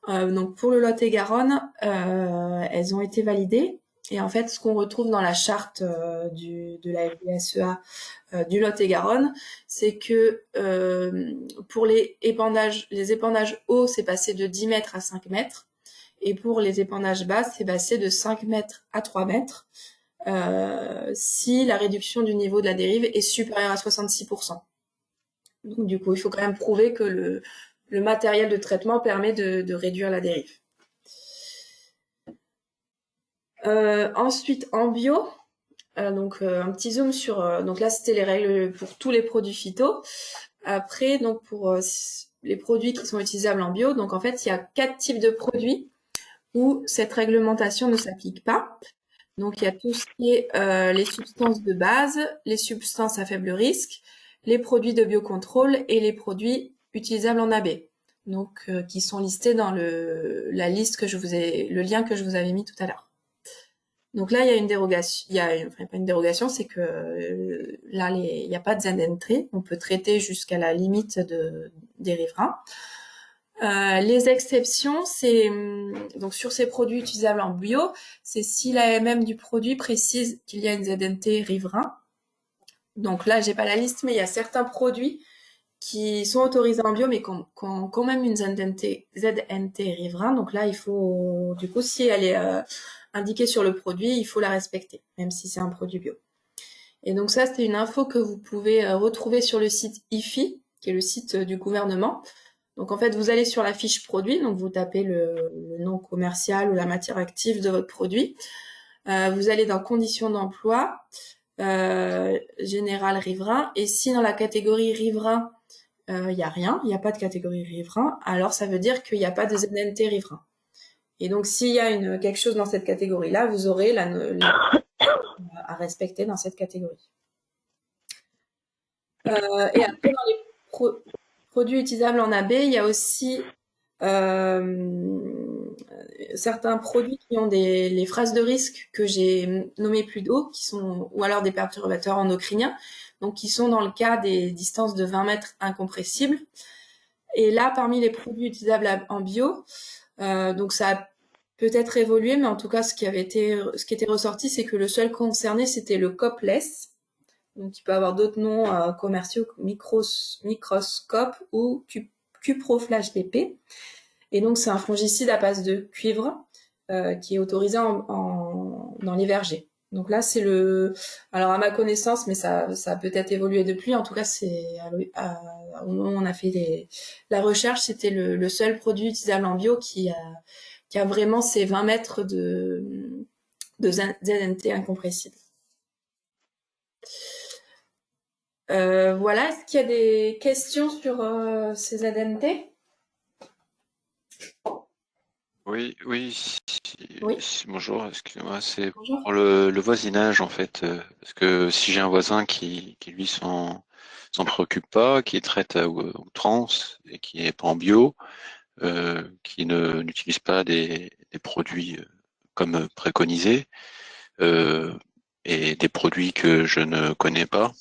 donc pour le Lot-et-Garonne, elles ont été validées. Et en fait, ce qu'on retrouve dans la charte de la FDSEA du Lot-et-Garonne, c'est que pour les épandages hauts, c'est passé de 10 mètres à 5 mètres. Et pour les épandages bas, c'est passé de 5 mètres à 3 mètres si la réduction du niveau de la dérive est supérieure à 66%. Donc du coup, il faut quand même prouver que le matériel de traitement permet de réduire la dérive. Ensuite, en bio, donc un petit zoom sur... donc là, c'était les règles pour tous les produits phyto. Après, donc pour les produits qui sont utilisables en bio, donc en fait, il y a 4 types de produits où cette réglementation ne s'applique pas. Donc, il y a tout ce qui est les substances de base, les substances à faible risque, les produits de biocontrôle et les produits utilisables en AB. Donc, qui sont listés dans la liste le lien que je vous avais mis tout à l'heure. Donc là, il y a une dérogation, enfin pas une dérogation, c'est que là, il n'y a pas de ZNT. On peut traiter jusqu'à la limite des riverains. Les exceptions, c'est donc sur ces produits utilisables en bio, c'est si l'AMM du produit précise qu'il y a une ZNT riverain. Donc là, j'ai pas la liste, mais il y a certains produits qui sont autorisés en bio, mais qui ont quand même une ZNT riverain. Donc là, il faut, du coup, si elle est indiquée sur le produit, il faut la respecter, même si c'est un produit bio. Et donc ça, c'est une info que vous pouvez retrouver sur le site IFI, qui est le site du gouvernement. Donc en fait, vous allez sur la fiche produit, donc vous tapez le nom commercial ou la matière active de votre produit. Vous allez dans conditions d'emploi, général riverain, et si dans la catégorie riverain, il n'y a rien, il n'y a pas de catégorie riverain, alors ça veut dire qu'il n'y a pas de ZNT riverain. Et donc s'il y a quelque chose dans cette catégorie-là, vous aurez à respecter dans cette catégorie. Et après, dans les produits utilisables en AB, il y a aussi certains produits qui ont les phrases de risque que j'ai nommées plus haut, ou alors des perturbateurs endocriniens, donc qui sont dans le cas des distances de 20 mètres incompressibles. Et là, parmi les produits utilisables en bio, donc ça a peut-être évolué, mais en tout cas, ce qui était ressorti, c'est que le seul concerné, c'était le Copless. Donc, il peut avoir d'autres noms commerciaux, microscope ou cuproflash BP. Et donc, c'est un fongicide à base de cuivre qui est autorisé dans les vergers. Donc là, c'est alors à ma connaissance, mais ça a peut-être évolué depuis. En tout cas, au moment où on a fait la recherche, c'était le seul produit utilisable en bio qui a vraiment ces 20 mètres de ZNT incompressible. Voilà, est-ce qu'il y a des questions sur ces ZNT? Oui. Bonjour, excusez-moi, c'est Bonjour. pour le voisinage en fait. Parce que si j'ai un voisin qui lui s'en préoccupe pas, qui traite à outrance et qui est pas en bio, qui n'utilise pas des produits comme préconisé, et des produits que je ne connais pas.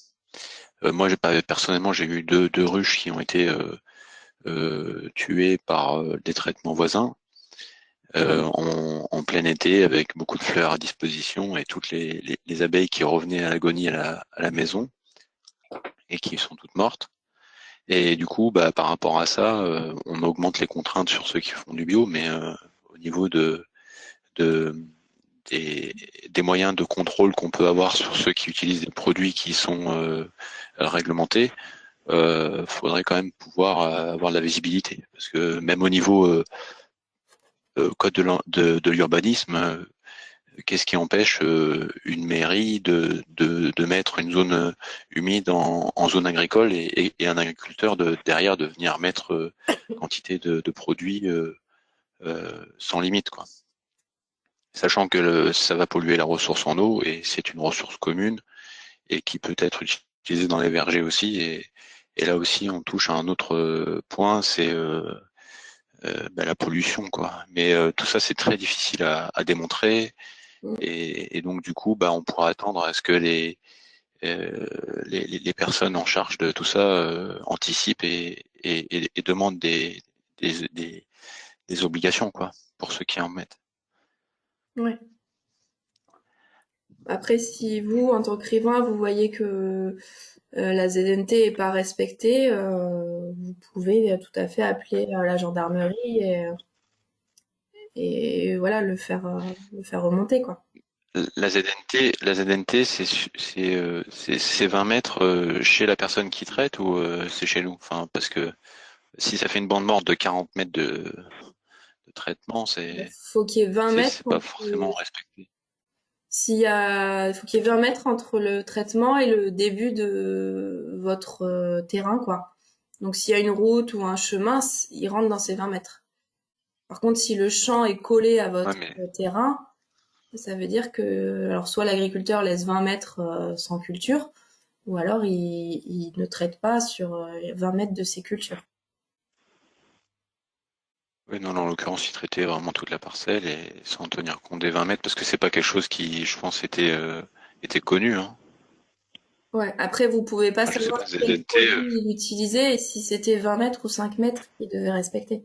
Moi, personnellement, j'ai eu deux ruches qui ont été tuées par des traitements voisins. En plein été avec beaucoup de fleurs à disposition et toutes les abeilles qui revenaient à l'agonie à la maison et qui sont toutes mortes. Et du coup, par rapport à ça, on augmente les contraintes sur ceux qui font du bio, mais au niveau des moyens de contrôle qu'on peut avoir sur ceux qui utilisent des produits qui sont réglementés, faudrait quand même pouvoir avoir de la visibilité. Parce que même au niveau code de l'urbanisme, qu'est-ce qui empêche une mairie de mettre une zone humide en zone agricole et un agriculteur derrière de venir mettre quantité de produits sans limite, quoi. Sachant que ça va polluer la ressource en eau et c'est une ressource commune et qui peut être utilisée dans les vergers aussi. Et là aussi, on touche à un autre point, c'est la pollution, quoi. Mais tout ça, c'est très difficile à démontrer. Mm. Et donc, du coup, on pourra attendre à ce que les personnes en charge de tout ça anticipent et demandent des, des obligations, quoi, pour ceux qui en mettent. Ouais. Après, si vous, en tant que riverain, vous voyez que la ZNT est pas respectée, vous pouvez tout à fait appeler la gendarmerie et voilà, le faire remonter, quoi. La ZNT, c'est 20 mètres chez la personne qui traite ou c'est chez nous? Enfin, parce que si ça fait une bande morte de 40 mètres de traitement, Faut qu'il y ait 20 mètres c'est pas forcément respecté. il faut qu'il y ait 20 mètres entre le traitement et le début de votre terrain, quoi. Donc, s'il y a une route ou un chemin, il rentre dans ces 20 mètres. Par contre, si le champ est collé à Ouais, votre mais terrain, ça veut dire que, alors, soit l'agriculteur laisse 20 mètres sans culture, ou alors il ne traite pas sur 20 mètres de ses cultures. oui, non, en l'occurrence, il traitait vraiment toute la parcelle et sans tenir compte des 20 mètres parce que c'est pas quelque chose qui, je pense, était connu, hein. Ouais. Après, vous pouvez pas Enfin, je sais savoir pas, quel ZNT. produit il utilisait et si c'était 20 mètres ou 5 mètres qu'il devait respecter.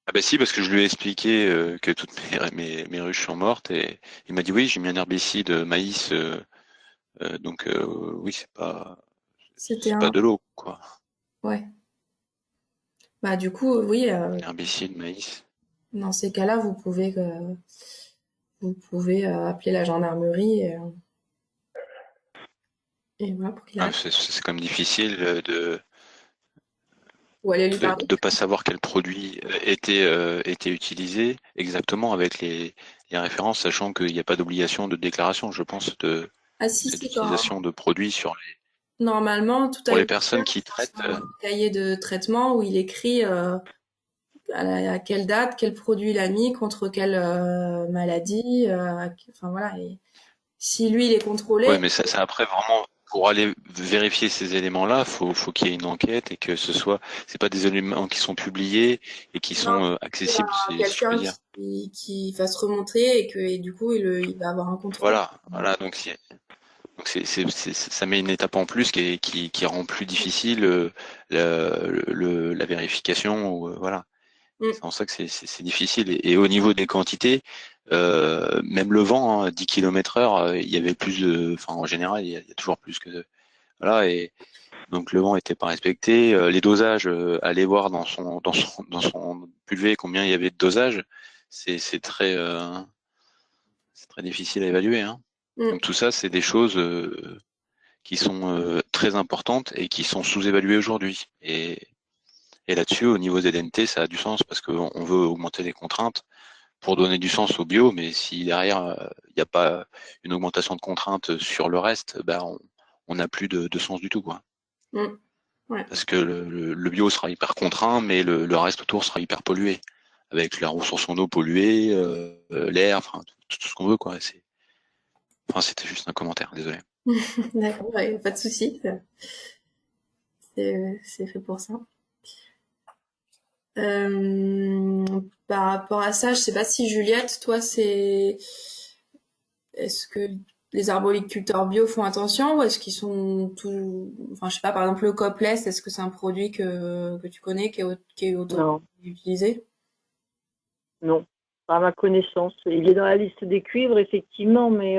Ah bah si, parce que je lui ai expliqué que toutes mes ruches sont mortes et il m'a dit oui, j'ai mis un herbicide maïs, donc oui, C'était c'est pas un, de l'eau, quoi. ouais. Bah, du coup, oui, Un herbicide maïs. dans ces cas-là, vous pouvez appeler la gendarmerie et voilà pour qu'il Ah, arrive. c'est quand même difficile Ou aller lui parler. de pas savoir quel produit était utilisé exactement avec les références, sachant qu'il n'y a pas d'obligation de déclaration, je pense, de Ah si, cette si, quand utilisation de produits normalement, tout pour les agriculteur personnes qui traitent. a un cahier de traitement où il écrit à quelle date, quel produit il a mis, contre quelle maladie, enfin voilà. Et si lui, il est Ouais, contrôlé, mais ça après vraiment pour aller vérifier ces éléments-là, faut qu'il y ait une enquête et que c'est pas des éléments qui sont publiés et qui non, sont il y accessibles, a si je puis quelqu'un dire. qui fasse remonter et du coup, il va avoir un contrôle. Voilà, donc ça met une étape en plus qui rend plus difficile la vérification ou voilà. Mm. C'est en ça que c'est difficile. Et au niveau des quantités, même le vent, hein, 10 km/h, il y avait plus enfin en général, il y a toujours plus que voilà. Et donc le vent était pas respecté. Les dosages, aller voir dans son pulvé combien il y avait de dosage, c'est c'est très difficile à évaluer, hein. Mm. Donc tout ça, c'est des choses qui sont très importantes et qui sont sous-évaluées aujourd'hui. Et là-dessus, au niveau ZNT, ça a du sens parce qu'on veut augmenter les contraintes pour donner du sens au bio, mais si derrière, il n'y a pas une augmentation de contraintes sur le reste, on n'a plus de sens du tout, quoi. Mm. Ouais. Parce que le bio sera hyper contraint, mais le reste autour sera hyper pollué, avec la ressource en eau polluée, l'air, enfin tout ce qu'on veut, quoi. Enfin, c'était juste un commentaire, désolé. D'accord, ouais, pas de souci. C'est fait pour ça. Euh, Par rapport à ça, je sais pas si Juliette, toi, est-ce que les arboriculteurs bio font attention ou est-ce qu'ils sont tout, enfin, je sais pas, par exemple, le Coples, est-ce que c'est un produit que tu connais, qui est autorisé Non, d'utiliser? non, pas à ma connaissance. Il est dans la liste des cuivres, effectivement, mais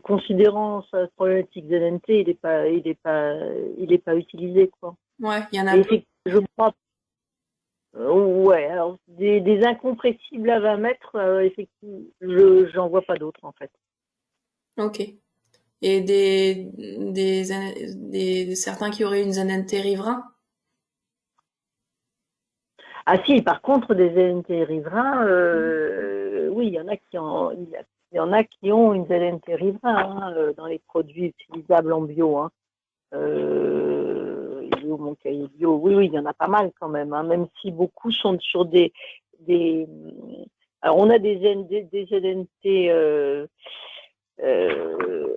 considérant sa problématique ZNT, il est pas utilisé, quoi. Ouais, il y en a Et d'autres. je crois, ouais, alors des incompressibles à 20 mètres, effectivement, j'en vois pas d'autres, en fait. Ok. Et certains qui auraient une ZNT riverain? Ah si, par contre, des ZNT riverains, oui, il y en a Il y en a qui ont une ZNT riverain dans les produits utilisables en bio. Hein. Il est où mon cahier bio? Oui, il y en a pas mal quand même, hein, même si beaucoup sont sur des alors on a des ZNT,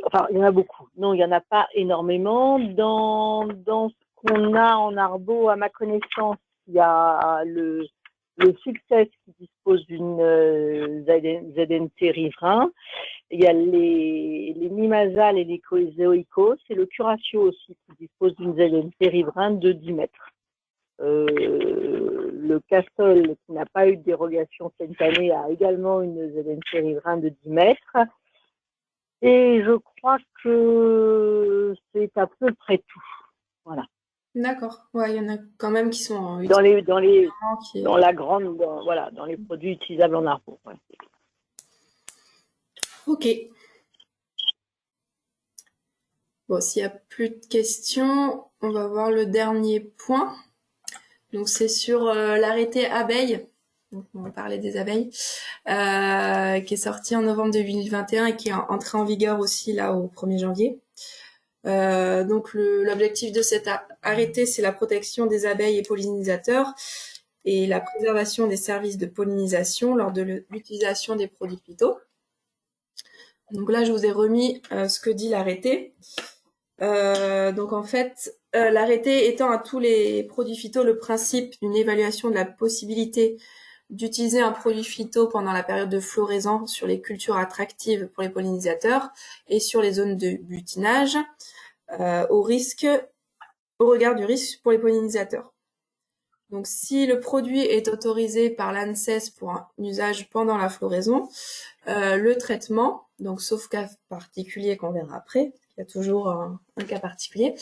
enfin il y en a beaucoup. Non, il y en a pas énormément. Dans ce qu'on a en arbo, à ma connaissance, il y a le Success qui dispose d'une ZNT riverain. Il y a les Mimazal et les Coezoicos. C'est le Curatio aussi qui dispose d'une ZNT riverain de 10 mètres. Le Castol, qui n'a pas eu de dérogation cette année, a également une ZNT riverain de 10 mètres. Et je crois que c'est à peu près tout. Voilà. D'accord. Ouais, il y en a quand même qui sont Dans les qui- dans la grande voilà, dans les produits utilisables en arbre. Ouais. Ok. Bon, s'il n'y a plus de questions, on va voir le dernier point. Donc c'est sur l'arrêté abeilles. Donc on va parler des abeilles, qui est sorti en novembre 2021 et qui est entré en vigueur aussi là au 1er janvier. Donc l'objectif de cet arrêté, c'est la protection des abeilles et pollinisateurs et la préservation des services de pollinisation lors de l'utilisation des produits phyto. Donc là, je vous ai remis ce que dit l'arrêté. Donc en fait, l'arrêté étend à tous les produits phyto le principe d'une évaluation de la possibilité d'utiliser un produit phyto pendant la période de floraison sur les cultures attractives pour les pollinisateurs et sur les zones de butinage, au regard du risque pour les pollinisateurs. Donc si le produit est autorisé par l'ANSES pour un usage pendant la floraison, le traitement, donc sauf cas particulier qu'on verra après, il y a toujours un cas particulier,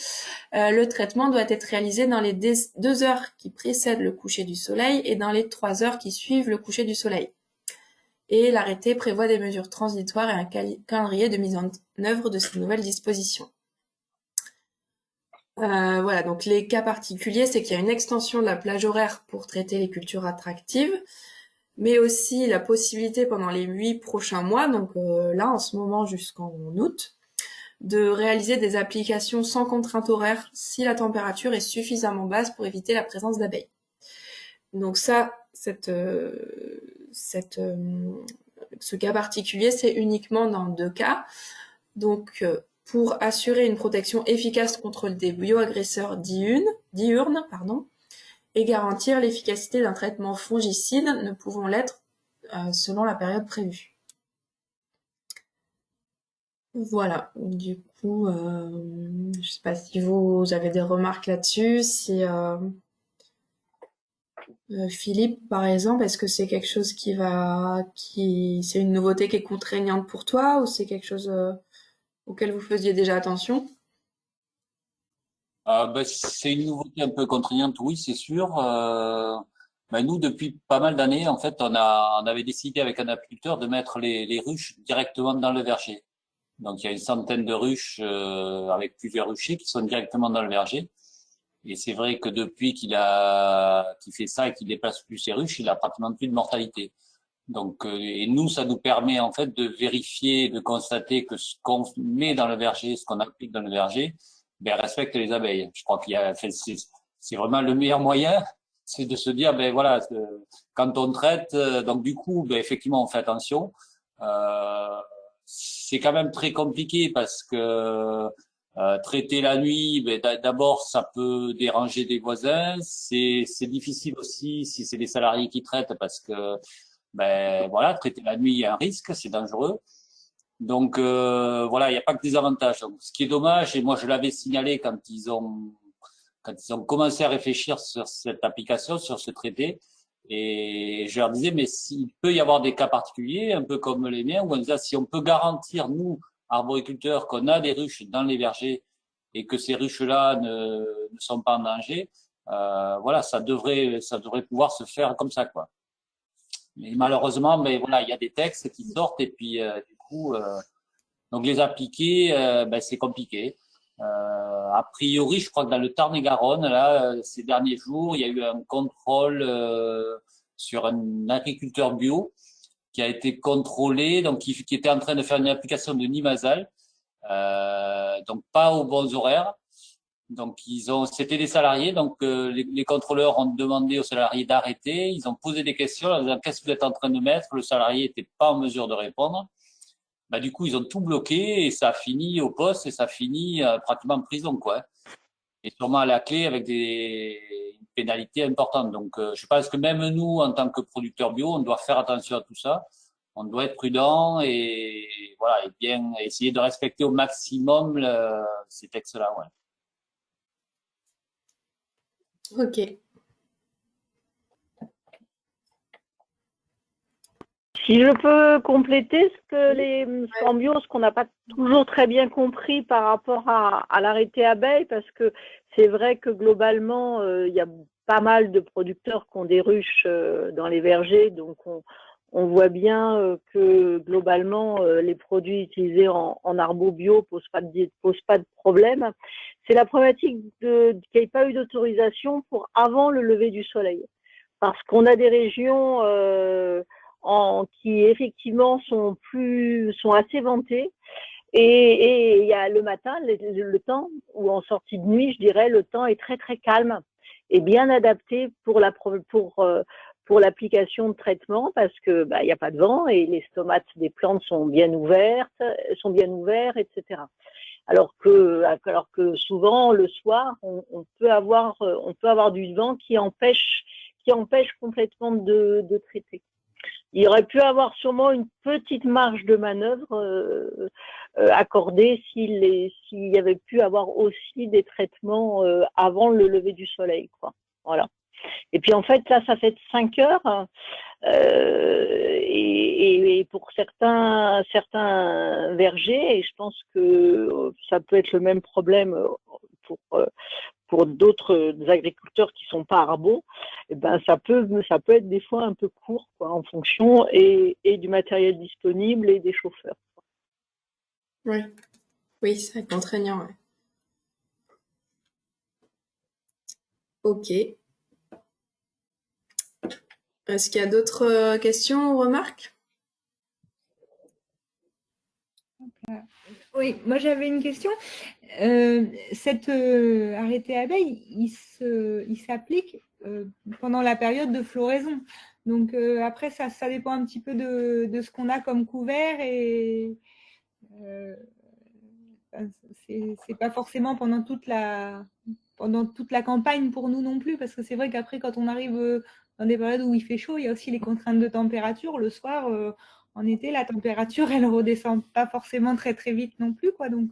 le traitement doit être réalisé dans les 2 heures qui précèdent le coucher du soleil et dans les 3 heures qui suivent le coucher du soleil. Et l'arrêté prévoit des mesures transitoires et un calendrier de mise en œuvre de ces nouvelles dispositions. Voilà, donc les cas particuliers, c'est qu'il y a une extension de la plage horaire pour traiter les cultures attractives, mais aussi la possibilité pendant les 8 prochains mois, donc là en ce moment jusqu'en août, de réaliser des applications sans contrainte horaire si la température est suffisamment basse pour éviter la présence d'abeilles. Donc ça, ce cas particulier, c'est uniquement dans 2 cas. Donc pour assurer une protection efficace contre des bioagresseurs diurnes, et garantir l'efficacité d'un traitement fongicide ne pouvant l'être selon la période prévue. Voilà, du coup, je sais pas si vous avez des remarques là-dessus, si Philippe, par exemple, est-ce que c'est quelque chose c'est une nouveauté qui est contraignante pour toi ou c'est quelque chose auquel vous faisiez déjà attention? C'est une nouveauté un peu contraignante, oui, c'est sûr. Nous, depuis pas mal d'années, en fait, on avait décidé avec un apiculteur de mettre les ruches directement dans le verger. Donc, il y a une centaine de ruches avec plusieurs ruchers qui sont directement dans le verger. Et c'est vrai que depuis qu'il fait ça et qu'il déplace plus ses ruches, il a pratiquement plus de mortalité. Donc, et nous, ça nous permet en fait de vérifier, de constater que ce qu'on met dans le verger, ce qu'on applique dans le verger, ben respecte les abeilles. Je crois c'est vraiment le meilleur moyen, c'est de se dire ben voilà, quand on traite, donc du coup, ben effectivement, on fait attention. C'est quand même très compliqué parce que traiter la nuit, ben, d'abord, ça peut déranger des voisins. C'est difficile aussi si c'est des salariés qui traitent parce que, ben voilà, traiter la nuit, il y a un risque, c'est dangereux. Donc voilà, il n'y a pas que des avantages. Donc, ce qui est dommage, et moi je l'avais signalé quand ils ont commencé à réfléchir sur cette application, sur ce traité, et je leur disais, mais s'il peut y avoir des cas particuliers, un peu comme les miens, où on disait, si on peut garantir, nous, arboriculteurs, qu'on a des ruches dans les vergers et que ces ruches-là ne sont pas en danger, voilà, ça devrait pouvoir se faire comme ça, quoi. Mais malheureusement, mais voilà, il y a des textes qui sortent et puis du coup, donc les appliquer, c'est compliqué. A priori, je crois que dans le Tarn-et-Garonne, là, ces derniers jours, il y a eu un contrôle sur un agriculteur bio qui a été contrôlé, donc qui était en train de faire une application de Nimazal, donc pas aux bons horaires. Donc c'était des salariés, donc les contrôleurs ont demandé aux salariés d'arrêter. Ils ont posé des questions en disant qu'est-ce que vous êtes en train de mettre. Le salarié n'était pas en mesure de répondre. Bah du coup ils ont tout bloqué et ça a fini au poste et ça finit pratiquement en prison quoi. Et sûrement à la clé avec une pénalité importante. Donc je pense que même nous en tant que producteurs bio, on doit faire attention à tout ça. On doit être prudent et voilà et bien essayer de respecter au maximum ces textes-là. Ouais. Ok. Si je peux compléter ce qu'on n'a pas toujours très bien compris par rapport à l'arrêté abeille, parce que c'est vrai que globalement, il y a pas mal de producteurs qui ont des ruches dans les vergers, donc on voit bien que globalement, les produits utilisés en arbo bio posent pas de problème. C'est la problématique qu'il n'y ait pas eu d'autorisation pour avant le lever du soleil, parce qu'on a des régions qui effectivement sont assez vantées. Et il y a le matin, le temps, ou en sortie de nuit, je dirais, le temps est très très calme et bien adapté pour l'application de traitement, parce que il y a pas de vent et les stomates des plantes sont bien ouverts, etc. Alors que souvent le soir, on peut avoir du vent qui empêche complètement de traiter. Il aurait pu avoir sûrement une petite marge de manœuvre accordée s'il y avait pu avoir aussi des traitements avant le lever du soleil, quoi. Voilà. Et puis en fait là, ça fait 5 heures et pour certains vergers, et je pense que ça peut être le même problème pour d'autres agriculteurs qui sont pas arbos, eh ben ça peut être des fois un peu court, quoi, en fonction et du matériel disponible et des chauffeurs. Oui, oui, c'est contraignant. Ouais. Ok. Est-ce qu'il y a d'autres questions ou remarques? Oui, moi j'avais une question. Cet arrêté abeille, il s'applique pendant la période de floraison. Donc après, ça dépend un petit peu de ce qu'on a comme couvert et c'est pas forcément pendant toute la campagne pour nous non plus, parce que c'est vrai qu'après, quand on arrive dans des périodes où il fait chaud, il y a aussi les contraintes de température. Le soir, en été, la température, elle redescend pas forcément très très vite non plus, quoi. Donc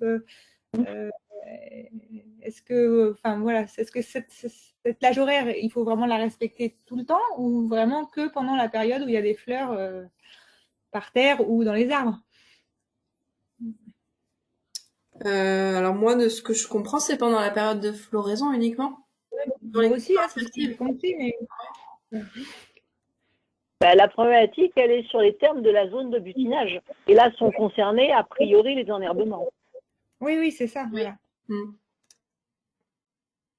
est-ce que, enfin voilà, est-ce que cette plage horaire, il faut vraiment la respecter tout le temps ou vraiment que pendant la période où il y a des fleurs par terre ou dans les arbres? Alors moi, de ce que je comprends, c'est pendant la période de floraison uniquement. Moi aussi, hein, c'est ce que j'ai compris, mais La problématique, elle est sur les termes de la zone de butinage. Et là, sont concernés, a priori, les enherbements. oui, c'est ça. Oui. Voilà.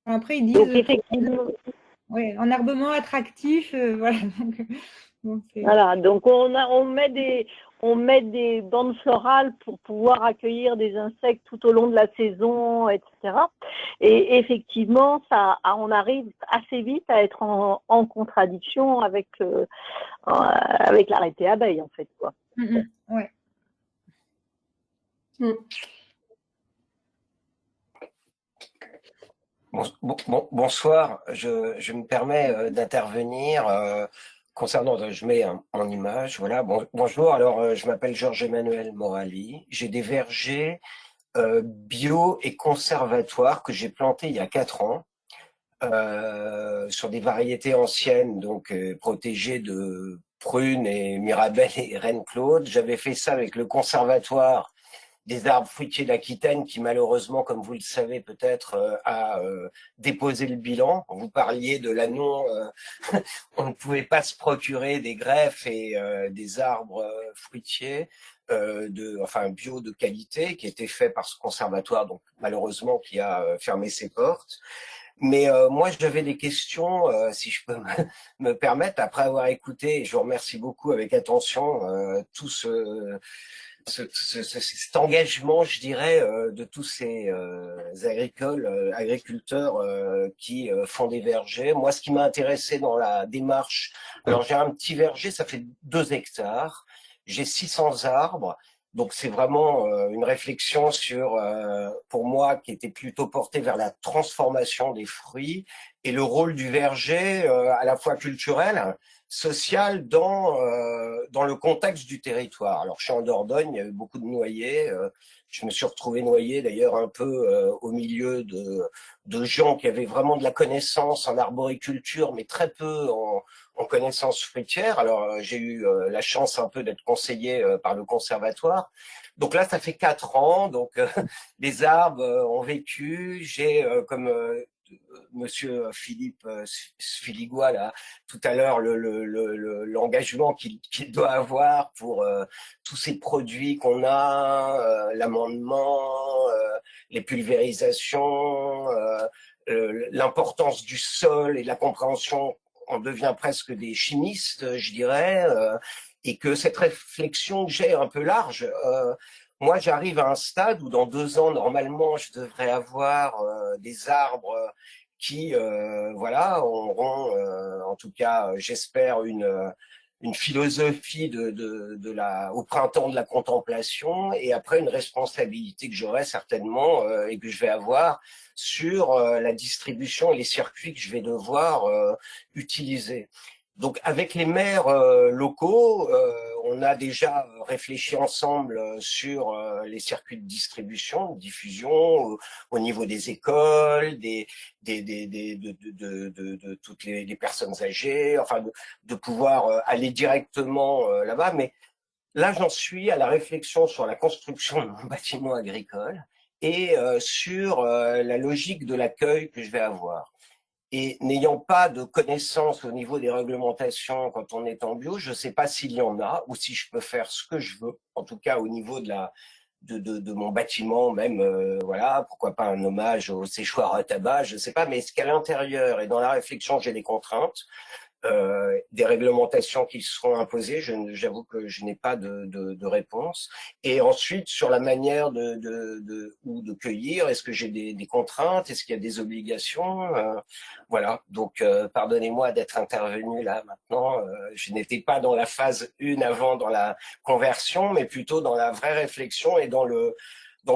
Après, ils disent donc, effectivement, enherbement attractif, voilà. Voilà, donc on met des bandes florales pour pouvoir accueillir des insectes tout au long de la saison, etc. Et effectivement, on arrive assez vite à être en contradiction avec l'arrêté abeille, en fait, quoi. Ouais. Bonsoir, je me permets d'intervenir concernant, je mets en image, voilà. Bonjour, alors je m'appelle Georges-Emmanuel Morali, j'ai des vergers bio et conservatoires que j'ai plantés il y a 4 ans sur des variétés anciennes, donc protégées de prunes et mirabelle et reine Claude. J'avais fait ça avec le conservatoire des arbres fruitiers d'Aquitaine qui malheureusement, comme vous le savez peut-être, a déposé le bilan. Vous parliez de la non, on ne pouvait pas se procurer des greffes et des arbres fruitiers bio de qualité qui étaient faits par ce conservatoire, donc malheureusement qui a fermé ses portes. Mais moi, j'avais des questions, si je peux me permettre, après avoir écouté, et je vous remercie beaucoup avec attention, tout cet engagement, je dirais, de tous ces agriculteurs qui font des vergers. Moi, ce qui m'a intéressé dans la démarche, alors j'ai un petit verger, ça fait 2 hectares, j'ai 600 arbres, donc c'est vraiment une réflexion sur, pour moi, qui était plutôt portée vers la transformation des fruits et le rôle du verger, à la fois culturel, social dans le contexte du territoire. Alors, je suis en Dordogne, il y a eu beaucoup de noyés. Je me suis retrouvé noyé d'ailleurs un peu au milieu de gens qui avaient vraiment de la connaissance en arboriculture, mais très peu en connaissance fruitière. Alors, j'ai eu la chance un peu d'être conseillé par le conservatoire. Donc là, ça fait 4 ans. Donc, les arbres ont vécu. J'ai, comme Monsieur Philippe Sfiligois là tout à l'heure, l'engagement qu'il doit avoir pour tous ces produits qu'on a, l'amendement, les pulvérisations, l'importance du sol et la compréhension. On devient presque des chimistes, je dirais, et que cette réflexion que j'ai un peu large. Moi, j'arrive à un stade où dans 2 ans, normalement, je devrais avoir des arbres qui, voilà, auront, en tout cas, j'espère, une philosophie au printemps de la contemplation, et après une responsabilité que j'aurai certainement et que je vais avoir sur la distribution et les circuits que je vais devoir utiliser. Donc, avec les maires locaux, on a déjà réfléchi ensemble sur les circuits de distribution, de diffusion, au niveau des écoles, de toutes les personnes âgées, enfin, de pouvoir aller directement là-bas. Mais là, j'en suis à la réflexion sur la construction de mon bâtiment agricole et sur la logique de l'accueil que je vais avoir. Et n'ayant pas de connaissances au niveau des réglementations quand on est en bio, je ne sais pas s'il y en a ou si je peux faire ce que je veux, en tout cas au niveau de mon bâtiment même, voilà, pourquoi pas un hommage au séchoir à tabac, je ne sais pas, mais est-ce qu'à l'intérieur et dans la réflexion, j'ai des contraintes, des réglementations qui seront imposées, j'avoue que je n'ai pas de réponse. Et ensuite, sur la manière de cueillir, est-ce que j'ai des contraintes, est-ce qu'il y a des obligations, voilà. Donc, pardonnez-moi d'être intervenu là maintenant. Je n'étais pas dans la phase 1 avant, dans la conversion, mais plutôt dans la vraie réflexion et dans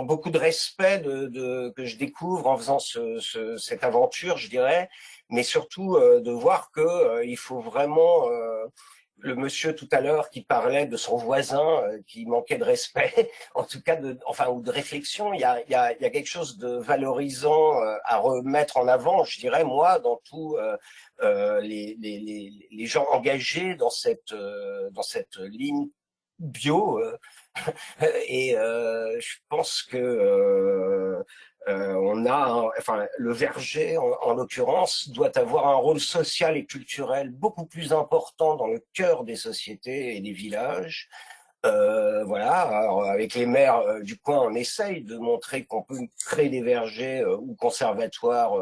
beaucoup de respect que je découvre en faisant cette aventure, je dirais, mais surtout de voir que il faut vraiment le monsieur tout à l'heure qui parlait de son voisin qui manquait de respect, en tout cas enfin ou de réflexion, il y a quelque chose de valorisant à remettre en avant, je dirais moi, dans tous les gens engagés dans cette ligne bio. Et je pense que on a, enfin, le verger, en l'occurrence, doit avoir un rôle social et culturel beaucoup plus important dans le cœur des sociétés et des villages. Voilà, alors, avec les maires du coin, on essaye de montrer qu'on peut créer des vergers ou conservatoires,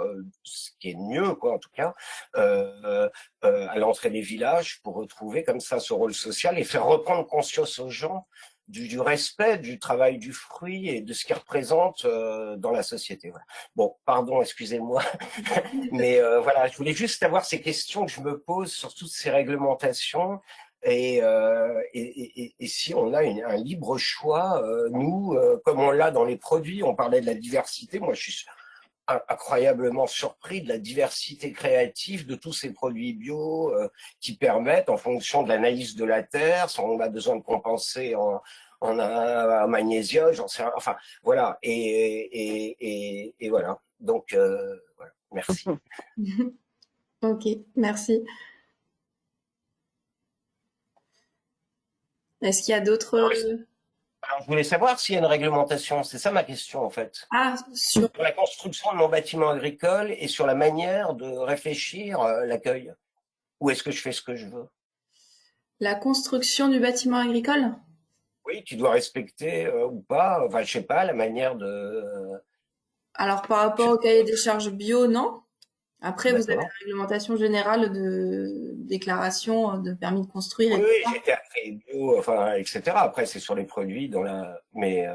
ce qui est mieux, quoi, en tout cas, à l'entrée des villages pour retrouver comme ça ce rôle social et faire reprendre conscience aux gens du respect du travail du fruit et de ce qu'il représente dans la société. Voilà. Bon, pardon, excusez-moi, mais voilà, je voulais juste avoir ces questions que je me pose sur toutes ces réglementations et si on a un libre choix, nous, comme on l'a dans les produits, on parlait de la diversité, moi je suis incroyablement surpris de la diversité créative de tous ces produits bio qui permettent, en fonction de l'analyse de la terre, si on a besoin de compenser en un magnésium, j'en sais rien, enfin voilà, et voilà. Donc voilà, merci. Ok, merci. Est-ce qu'il y a d'autres... Alors, je voulais savoir s'il y a une réglementation, c'est ça ma question en fait. Ah, sur Sur la construction de mon bâtiment agricole et sur la manière de réfléchir l'accueil. Ou est-ce que je fais ce que je veux? la construction du bâtiment agricole? Oui, tu dois respecter ou pas, enfin je sais pas, la manière de... Alors, par rapport au cahier des charges bio, non. Après, vous avez la D'accord. réglementation générale de déclaration de permis de construire et Oui, tout oui, ça. j'étais après bio, enfin, etc. Après, c'est sur les produits mais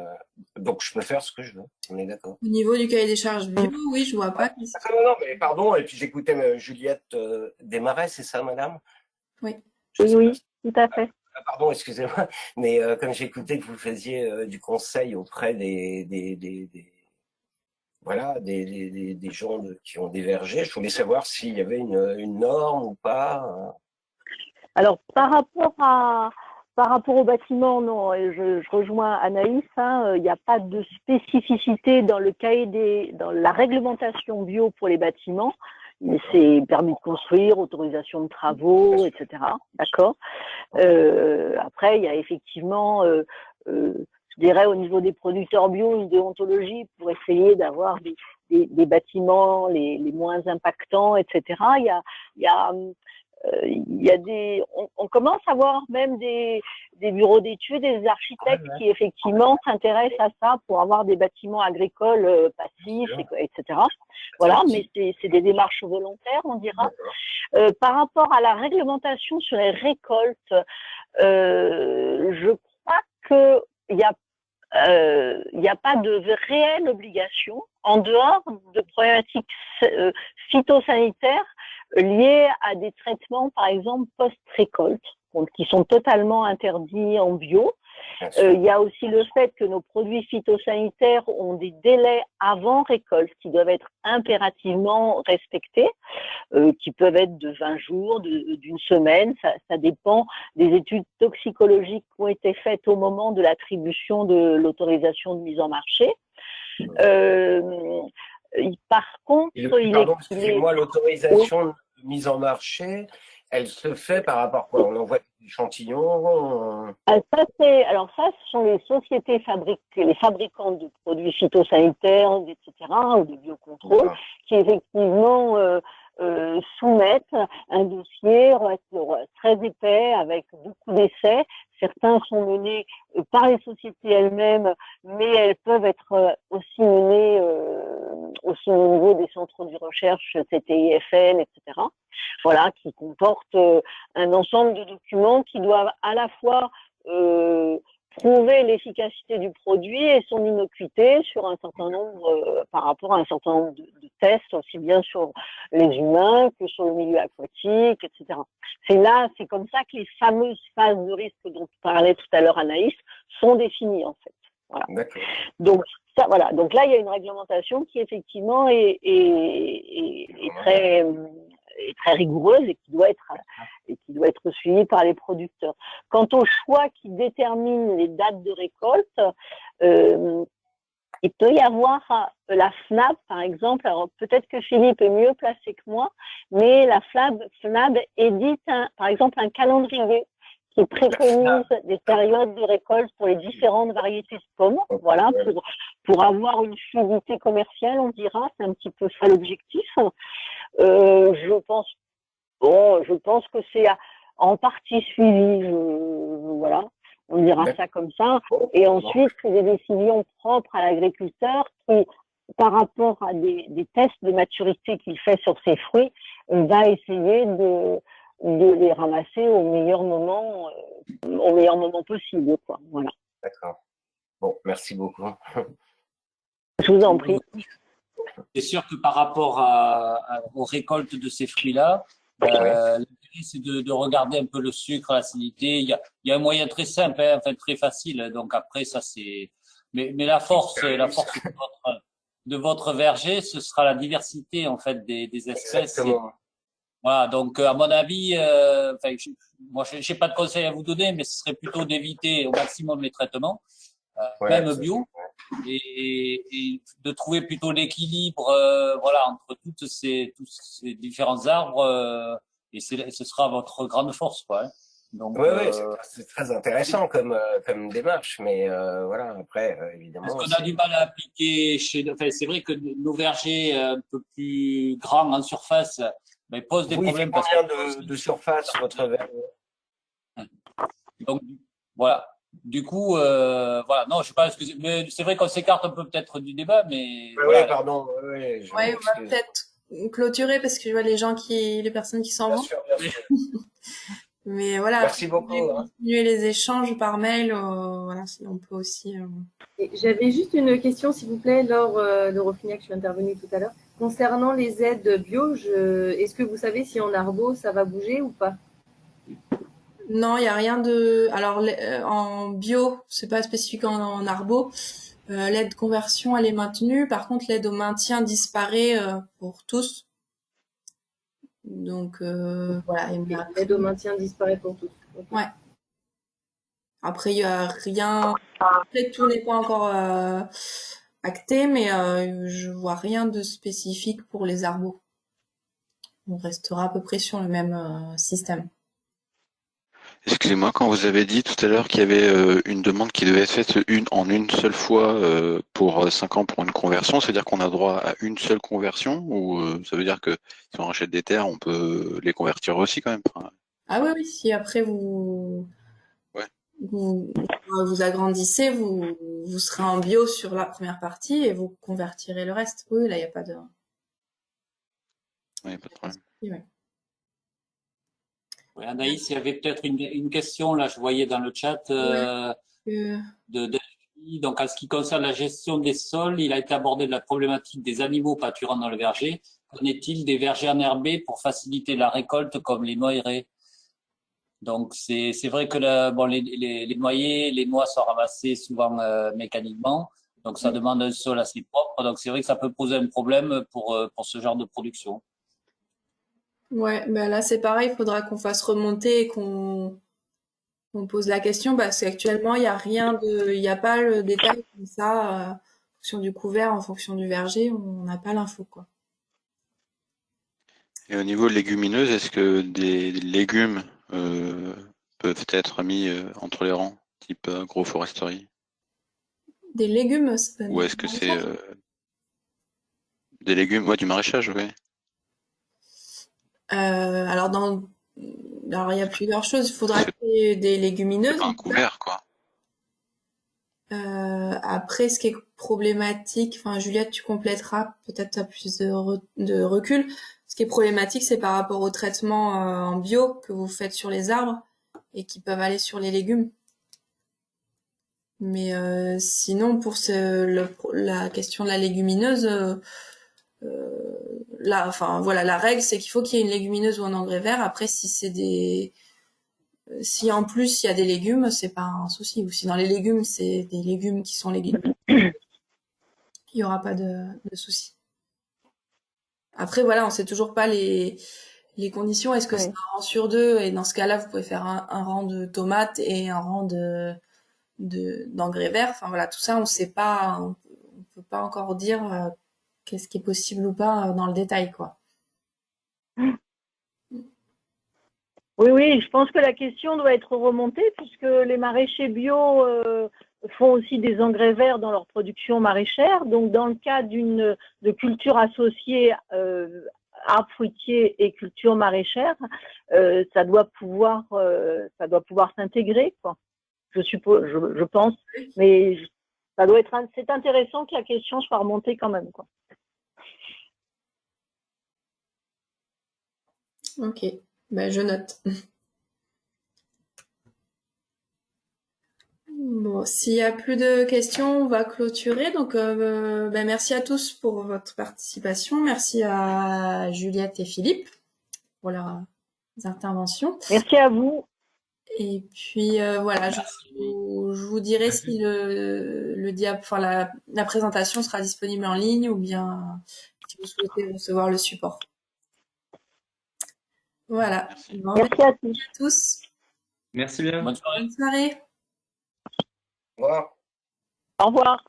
donc je peux faire ce que je veux. On est d'accord. Au niveau du cahier des charges bio, oui, je vois pas. Ah, non, non, mais pardon. Et puis j'écoutais Juliette Desmarais, c'est ça, madame? Oui. Je Oui, sais pas. oui, tout à fait. Ah, pardon, excusez-moi. Mais comme j'écoutais que vous faisiez du conseil auprès voilà, des gens qui ont des vergers, je voulais savoir s'il y avait une norme ou pas. Alors, par rapport au bâtiment, non, et je rejoins Anaïs, hein, il n'y a pas de spécificité dans le dans la réglementation bio pour les bâtiments. Mais c'est permis de construire, autorisation de travaux, etc. D'accord. Après, il y a effectivement, je dirais, au niveau des producteurs bio, une déontologie pour essayer d'avoir des bâtiments les moins impactants, etc. Il y a il y a on commence à voir même des bureaux d'études et des architectes qui effectivement s'intéressent à ça pour avoir des bâtiments agricoles passifs, etc. Voilà, mais c'est des démarches volontaires, on dira. Par rapport à la réglementation sur les récoltes, je crois que il y a pas de réelle obligation en dehors de problématiques phytosanitaires liées à des traitements, par exemple, post-récolte, qui sont totalement interdits en bio. Il y a aussi le fait que nos produits phytosanitaires ont des délais avant récolte qui doivent être impérativement respectés, qui peuvent être de 20 jours, d'une semaine. Ça dépend des études toxicologiques qui ont été faites au moment de l'attribution de l'autorisation de mise en marché. Par contre, Pardon, excusez-moi, l'autorisation de mise en marché, elle se fait par rapport à quoi? On envoie des échantillons? Ça, ce sont les sociétés les fabricants de produits phytosanitaires, etc., ou de biocontrôle, qui effectivement soumettent un dossier très épais avec beaucoup d'essais. Certains sont menés par les sociétés elles-mêmes, mais elles peuvent être aussi menées aussi au niveau des centres de recherche CTIFN, etc. Voilà, qui comportent un ensemble de documents qui doivent à la fois prouver l'efficacité du produit et son innocuité sur un certain nombre, par rapport à un certain nombre de tests, aussi bien sur les humains que sur le milieu aquatique, etc. C'est comme ça que les fameuses phases de risque dont parlait tout à l'heure Anaïs sont définies, en fait. Voilà. Donc, voilà. Donc là, il y a une réglementation qui, effectivement, est très rigoureuse et qui doit être suivie par les producteurs. Quant au choix qui détermine les dates de récolte, il peut y avoir la FNAB, par exemple. Alors peut-être que Philippe est mieux placé que moi, mais la FNAB édite par exemple un calendrier qui préconise des périodes de récolte pour les différentes variétés de pommes. Voilà, pour avoir une fluidité commerciale, on dira, c'est un petit peu ça l'objectif. Je pense que c'est en partie suivi, voilà, on dira ça comme ça. Et ensuite, c'est des décisions propres à l'agriculteur qui, par rapport à des tests de maturité qu'il fait sur ses fruits, va essayer de les ramasser au meilleur moment possible, quoi. Voilà. D'accord. Bon, merci beaucoup. Je vous en prie. C'est sûr que par rapport aux récoltes de ces fruits-là, l'idée c'est de regarder un peu le sucre, l'acidité. Il y a un moyen très simple, hein, enfin très facile. Donc après, ça c'est. Mais la force de votre verger, ce sera la diversité en fait des espèces. Exactement. Voilà. Donc à mon avis, moi j'ai pas de conseils à vous donner, mais ce serait plutôt d'éviter au maximum les traitements, même bio. Et de trouver plutôt l'équilibre voilà entre tous ces différents arbres et ce sera votre grande force quoi hein. Donc c'est très intéressant comme démarche, mais voilà après évidemment parce qu'on a du mal à appliquer c'est vrai que nos vergers un peu plus grands en surface posent des problèmes parce que de surface votre verger. Donc voilà. Du coup, voilà. Non, je sais pas. Mais c'est vrai qu'on s'écarte un peu peut-être du débat, mais. Oui, pardon. On va peut-être clôturer parce que je vois les personnes qui s'en Bien vont. sûr, bien sûr. Mais voilà, Merci beaucoup. continuer les échanges par mail, voilà, on peut aussi. Et j'avais juste une question, s'il vous plaît, Laure de Rofignac, je suis intervenue tout à l'heure. Concernant les aides bio, est-ce que vous savez si en arbo, ça va bouger ou pas? Non, il y a rien de. Alors en bio, c'est pas spécifique en arbo. L'aide conversion, elle est maintenue. Par contre, l'aide au maintien disparaît pour tous. Donc voilà. L'aide au maintien disparaît pour tous. Okay. Ouais. Après, il y a rien. Après, tout n'est pas encore acté, mais je vois rien de spécifique pour les arbos. On restera à peu près sur le même système. Excusez-moi, quand vous avez dit tout à l'heure qu'il y avait une demande qui devait être faite en une seule fois pour 5 ans pour une conversion, c'est-à-dire qu'on a droit à une seule conversion ou ça veut dire que si on rachète des terres, on peut les convertir aussi quand même? Enfin, Ah oui, oui, si après ouais. vous agrandissez, vous serez en bio sur la première partie et vous convertirez le reste. Oui, là, il n'y a pas de. Ouais, pas de problème. Ouais. Ouais, Anaïs, il y avait peut-être une question, là, je voyais dans le chat d'Elfie. Donc, en ce qui concerne la gestion des sols, il a été abordé la problématique des animaux pâturant dans le verger. Qu'en est-il des vergers enherbés pour faciliter la récolte comme les noyeraies? Donc, c'est vrai que les noyers, les noix sont ramassées souvent mécaniquement. Donc, ça demande un sol assez propre. Donc, c'est vrai que ça peut poser un problème pour ce genre de production. Ouais, ben là c'est pareil, il faudra qu'on fasse remonter et qu'on pose la question parce qu'actuellement il n'y a pas le détail comme ça, en fonction du couvert, en fonction du verger, on n'a pas l'info quoi. Et au niveau légumineuses, est-ce que des légumes peuvent être mis entre les rangs, type agroforesterie? Des légumes, Ou est-ce que c'est des légumes, ouais, du maraîchage, oui. alors il y a plusieurs choses. Il faudra qu'il y ait des C'est légumineuses. pas un couvert, quoi. Après, ce qui est problématique, enfin Juliette, tu compléteras, peut-être tu as plus de recul. Ce qui est problématique, c'est par rapport au traitement en bio que vous faites sur les arbres et qui peuvent aller sur les légumes. Mais sinon, pour la question de la légumineuse, enfin voilà, la règle, c'est qu'il faut qu'il y ait une légumineuse ou un engrais vert. Après, si en plus il y a des légumes, c'est pas un souci. Ou si dans les légumes, c'est des légumes qui sont légumes, il y aura pas de souci. Après, voilà, on sait toujours pas les conditions. Est-ce que c'est un rang sur deux? Et dans ce cas-là, vous pouvez faire un rang de tomates et un rang d'engrais verts. Enfin voilà, tout ça, on sait pas, on peut pas encore dire qu'est-ce qui est possible ou pas dans le détail, quoi. Oui, oui, je pense que la question doit être remontée puisque les maraîchers bio font aussi des engrais verts dans leur production maraîchère. Donc, dans le cas de culture associée arbres fruitiers et culture maraîchère, ça doit pouvoir s'intégrer, quoi. Je suppose, je pense, mais c'est intéressant que la question soit remontée quand même, quoi. Ok, ben, je note. Bon, s'il y a plus de questions, on va clôturer. Donc, ben, merci à tous pour votre participation. Merci à Juliette et Philippe pour leurs interventions. Merci à vous. Et puis voilà, je vous dirai si la présentation sera disponible en ligne ou bien si vous souhaitez recevoir le support. Voilà. Merci. Merci à tous. Merci bien. Bonne soirée. Bonne soirée. Au revoir. Au revoir.